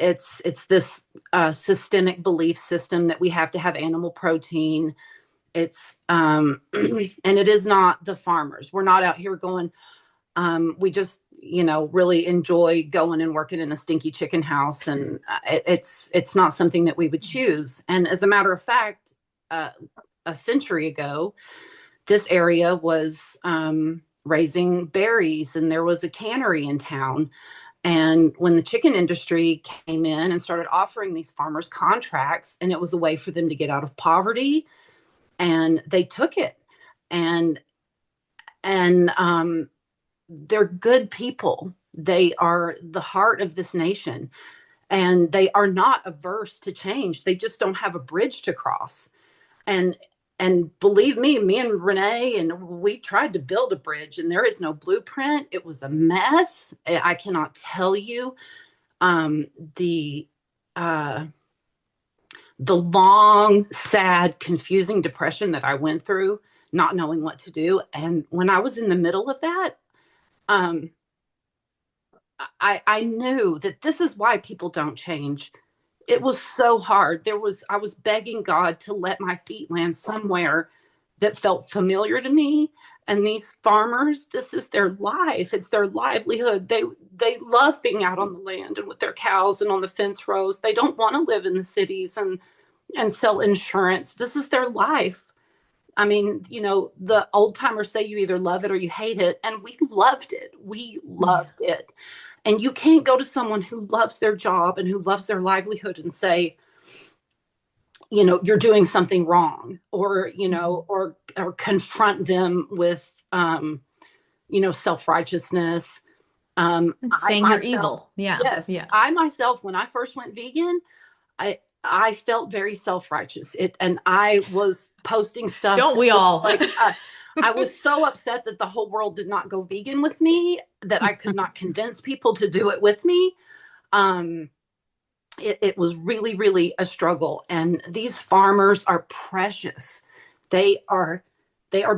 this systemic belief system that we have to have animal protein. It's and it is not the farmers. We're not out here going, we just, really enjoy going and working in a stinky chicken house. And it's not something that we would choose. And as a matter of fact, a century ago, this area was raising berries, and there was a cannery in town. And when the chicken industry came in and started offering these farmers contracts, and it was a way for them to get out of poverty, and they took it. And they're good people. They are the heart of this nation, and they are not averse to change. They just don't have a bridge to cross. And believe me and Renee, and we tried to build a bridge, and there is no blueprint. It was a mess. I cannot tell you the long, sad, confusing depression that I went through, not knowing what to do. And when I was in the middle of that, I knew that this is why people don't change. It was so hard. I was begging God to let my feet land somewhere that felt familiar to me. And these farmers, this is their life. It's their livelihood. They love being out on the land and with their cows and on the fence rows. They don't want to live in the cities and sell insurance. This is their life. I mean, the old timers say you either love it or you hate it. And we loved it. We loved it. And you can't go to someone who loves their job and who loves their livelihood and say, you're doing something wrong, or, or confront them with, self-righteousness. Saying you're evil. Yeah. Yes. Yeah. I myself, when I first went vegan, I felt very self-righteous. And I was posting stuff. Don't we all? Like, I was so upset that the whole world did not go vegan with me, that I could not convince people to do it with me. It was really, really a struggle. And these farmers are precious. They are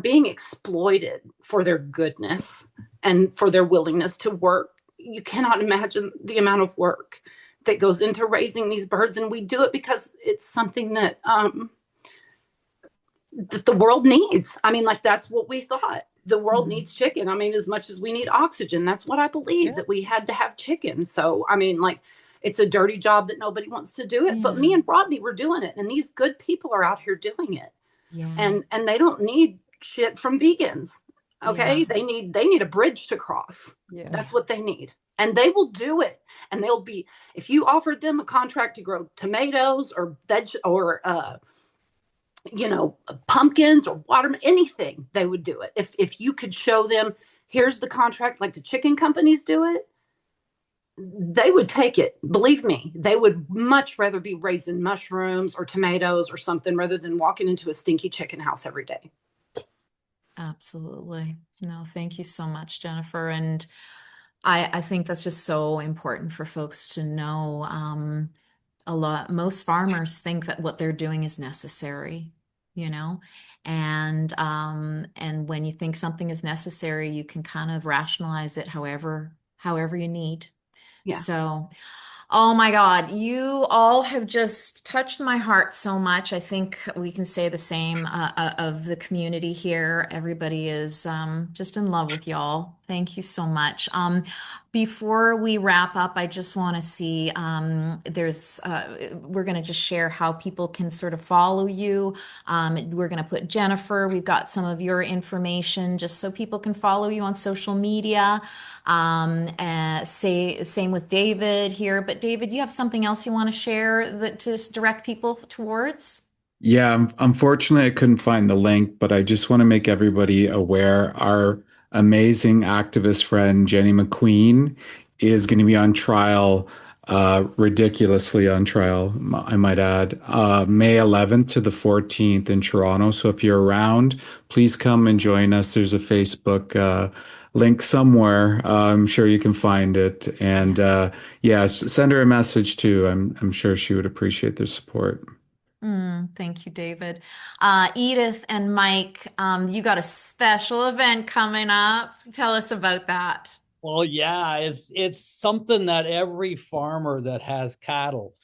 being exploited for their goodness and for their willingness to work. You cannot imagine the amount of work that goes into raising these birds. And we do it because it's something that the world needs. I mean, like, that's what we thought. The world needs chicken. I mean, as much as we need oxygen, that's what I believe, that we had to have chicken. So, I mean, like, it's a dirty job that nobody wants to do it, but me and Rodney were doing it. And these good people are out here doing it. Yeah. And they don't need shit from vegans. Okay. Yeah. They need a bridge to cross. Yeah. That's what they need. And they will do it. And if you offered them a contract to grow tomatoes or pumpkins or watermelon, anything, they would do it. If you could show them, here's the contract, like the chicken companies do it, they would take it. Believe me, they would much rather be raising mushrooms or tomatoes or something rather than walking into a stinky chicken house every day. Absolutely. No, thank you so much, Jennifer. And I think that's just so important for folks to know. Most farmers think that what they're doing is necessary, and when you think something is necessary, you can kind of rationalize it however you need. Yeah. So, oh my God, you all have just touched my heart so much. I think we can say the same of the community here. Everybody is just in love with y'all. Thank you so much. Before we wrap up, I just want to see we're going to just share how people can sort of follow you. We're going to put Jennifer, we've got some of your information just so people can follow you on social media. Same with David here. But David, you have something else you want to share that to direct people towards? Yeah, unfortunately, I couldn't find the link, but I just want to make everybody aware. Our amazing activist friend, Jenny McQueen, is going to be on trial, ridiculously on trial, I might add, May 11th to the 14th in Toronto. So if you're around, please come and join us. There's a Facebook link somewhere. I'm sure you can find it. And yeah, send her a message too. I'm sure she would appreciate the support. Thank you, David. Edith and Mike, you got a special event coming up. Tell us about that. Well, yeah, it's something that every farmer that has cattle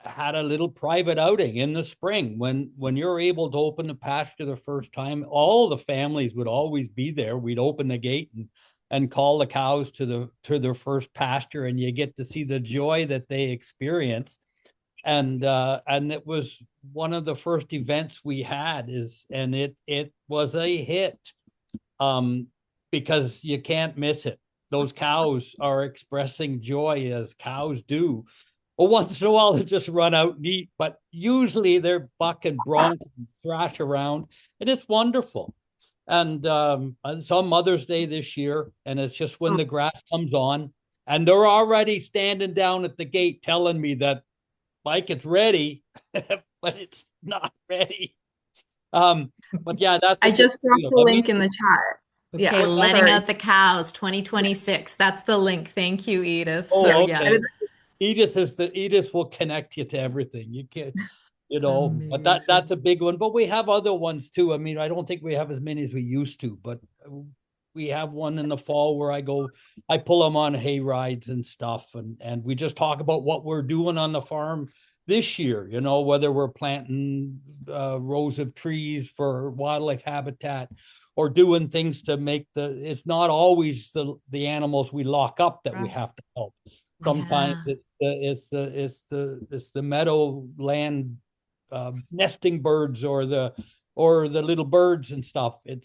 had a little private outing in the spring. When you're able to open the pasture the first time, all the families would always be there. We'd open the gate and call the cows to their first pasture, and you get to see the joy that they experience. And it was one of the first events we had and it was a hit. Because you can't miss it. Those cows are expressing joy as cows do. Well, once in a while they just run out and eat, but usually they're buck and bronc and thrash around, and it's wonderful. And it's on Mother's Day this year, and it's just when the grass comes on, and they're already standing down at the gate telling me that, Mike, it's ready, but it's not ready. But yeah, I just dropped the link in the chat. Okay, Yeah, letting sorry. out the cows 2026. That's the link. Thank you, Edith. Oh, So okay. yeah. Edith will connect you to everything. You can't, but that's a big one. But we have other ones too. I mean, I don't think we have as many as we used to, but we have one in the fall where I pull them on hay rides and stuff, and we just talk about what we're doing on the farm this year. Whether we're planting rows of trees for wildlife habitat, or doing things to make it's not always the animals we lock up that we have to help. Sometimes it's the meadowland nesting birds or the little birds and stuff. I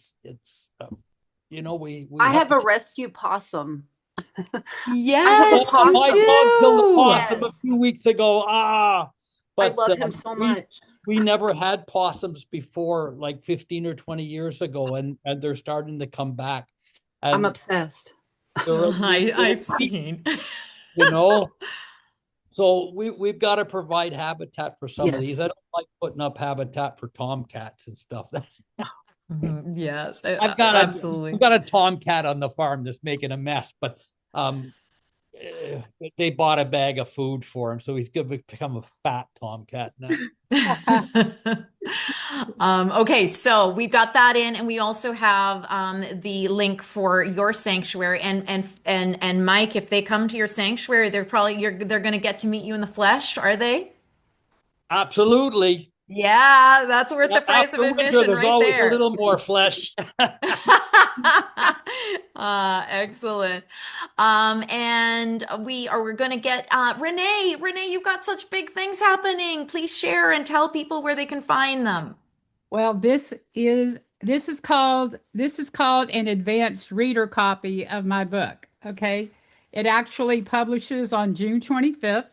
have a rescue possum. Yes, I you my do. dog killed a possum Yes. a few weeks ago. I But love him so much. we never had possums before, like 15 or 20 years ago, and they're starting to come back. And I'm obsessed. I've seen. So we've got to provide habitat for some of these. Yes. I don't like putting up habitat for tomcats and stuff. Yes, I've got absolutely. a tomcat on the farm that's making a mess, but they bought a bag of food for him, so he's going to become a fat tomcat now. Okay, so we've got that in, and we also have the link for your sanctuary. And Mike, if they come to your sanctuary, they're going to get to meet you in the flesh, are they? Absolutely. Yeah, that's worth the price of After winter, admission there's right always there. a little more flesh. Excellent. And we're going to get Renee. Renee, you've got such big things happening. Please share and tell people where they can find them. Well, this is called an advanced reader copy of my book. Okay, it actually publishes on June 25th,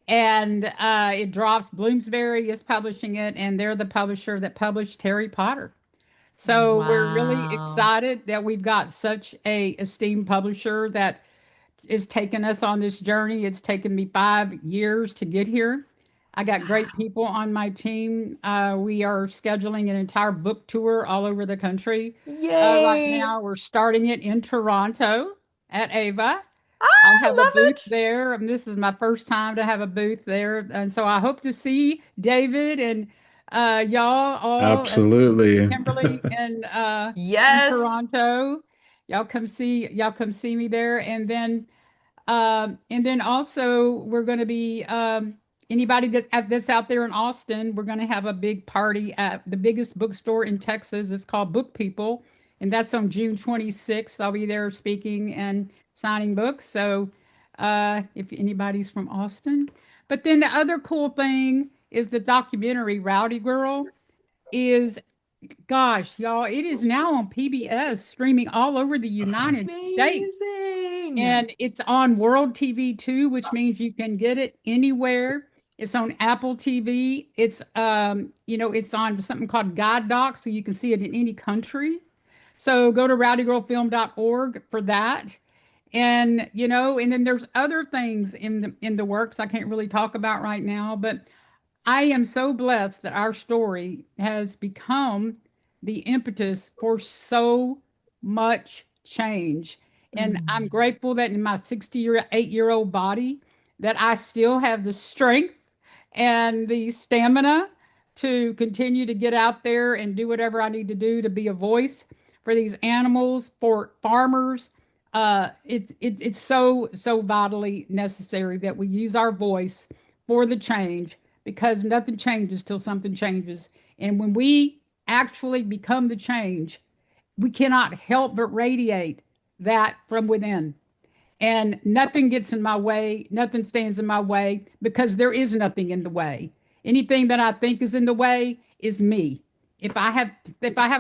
and it drops. Bloomsbury is publishing it, and they're the publisher that published Harry Potter. So we're really Wow. excited that we've got such a esteemed publisher that is taking us on this journey. It's taken me 5 years to get here. I got great people on my team. We are scheduling an entire book tour all over the country. Right Yay. now, we're starting it in Toronto at Ava. Ah, I'll have a love booth it. there. And this is my first time to have a booth there. And so I hope to see David and y'all all, Absolutely. Kimberly and in Yes. Toronto. Y'all come see me there. And then also we're going to be anybody that's out there in Austin. We're going to have a big party at the biggest bookstore in Texas. It's called Book People, and that's on June 26th. I'll be there speaking and signing books. So if anybody's from Austin, but then the other cool thing is the documentary Rowdy Girl is, gosh, y'all, it is now on PBS streaming all over the United States. Amazing. And it's on World TV too, which means you can get it anywhere. It's on Apple TV. It's it's on something called Guide Docs, so you can see it in any country. So go to rowdygirlfilm.org for that. And and then there's other things in the works I can't really talk about right now, but I am so blessed that our story has become the impetus for so much change. And I'm grateful that in my 68-year-old body that I still have the strength and the stamina to continue to get out there and do whatever I need to do to be a voice for these animals, for farmers. It's so vitally necessary that we use our voice for the change, because nothing changes till something changes. And when we actually become the change, we cannot help but radiate that from within. And nothing gets in my way, nothing stands in my way, because there is nothing in the way. Anything that I think is in the way is me. If I have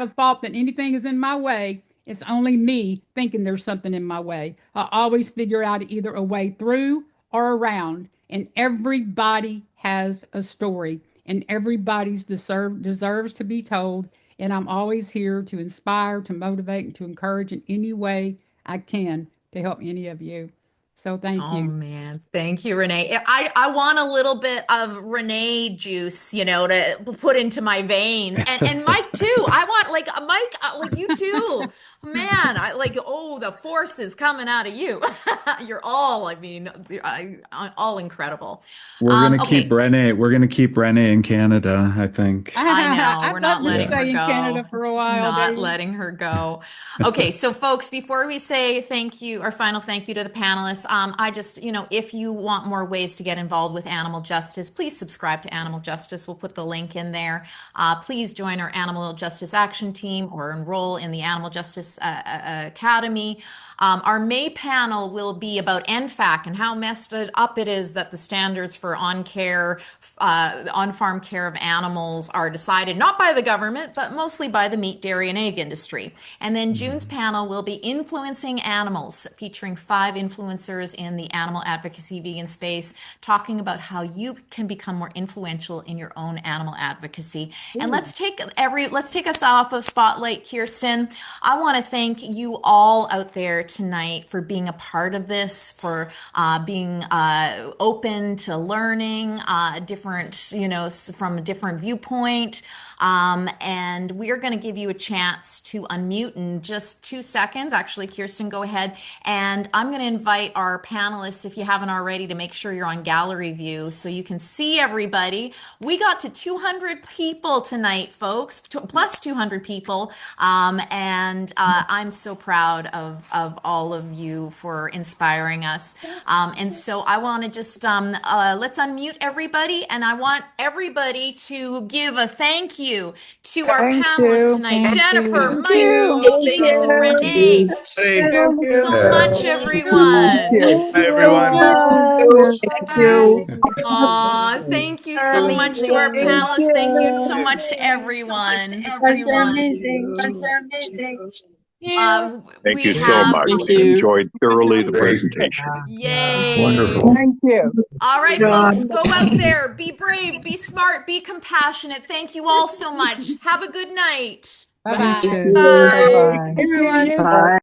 a thought that anything is in my way, it's only me thinking there's something in my way. I always figure out either a way through or around, and everybody has a story, and everybody's deserves to be told. And I'm always here to inspire, to motivate, and to encourage in any way I can to help any of you. So thank Oh you. man, thank you, Renee. I want a little bit of Renee juice, to put into my veins, and Mike too. I want Mike, like you too. Man, I like, oh, the force is coming out of you. You're all, all incredible. We're gonna Okay. keep Renee. We're gonna keep Renee in Canada, I think. I know, I'd we're love not to letting her stay in go. Canada for a while, Not Dave. letting her go. Okay, so folks, before we say thank you, our final thank you to the panelists, I just, if you want more ways to get involved with animal justice, please subscribe to Animal Justice. We'll put the link in there. Please join our Animal Justice Action Team or enroll in the Animal Justice Academy. Our May panel will be about NFAC and how messed up it is that the standards for on-farm care of animals are decided not by the government, but mostly by the meat, dairy, and egg industry. And then June's panel will be Influencing Animals, featuring 5 influencers in the animal advocacy vegan space, talking about how you can become more influential in your own animal advocacy. And let's take us off of spotlight, Kirsten. I want to thank you all out there tonight for being a part of this, for being open to learning different, from a different viewpoint. And we are going to give you a chance to unmute in just 2 seconds. Actually, Kirsten, go ahead. And I'm going to invite our panelists, if you haven't already, to make sure you're on gallery view so you can see everybody. We got to 200 people tonight, folks, plus 200 people. And I'm so proud of all of you for inspiring us. And so I want to just, let's unmute everybody. And I want everybody to give a thank you to our panelists tonight. Jennifer, Mike, Amy, and Renee. Thank So much, everyone. everyone. Thank you. Aw, thank you so much to our panelists. Thank you so much to everyone. Guys are amazing. Guys are amazing. Thank We you so have- much. Enjoyed thoroughly the presentation. Yay. Wonderful. Thank you. All right, folks, go out there. Be brave, be smart, be compassionate. Thank you all so much. Have a good night. Bye-bye. Bye. Everyone. Bye.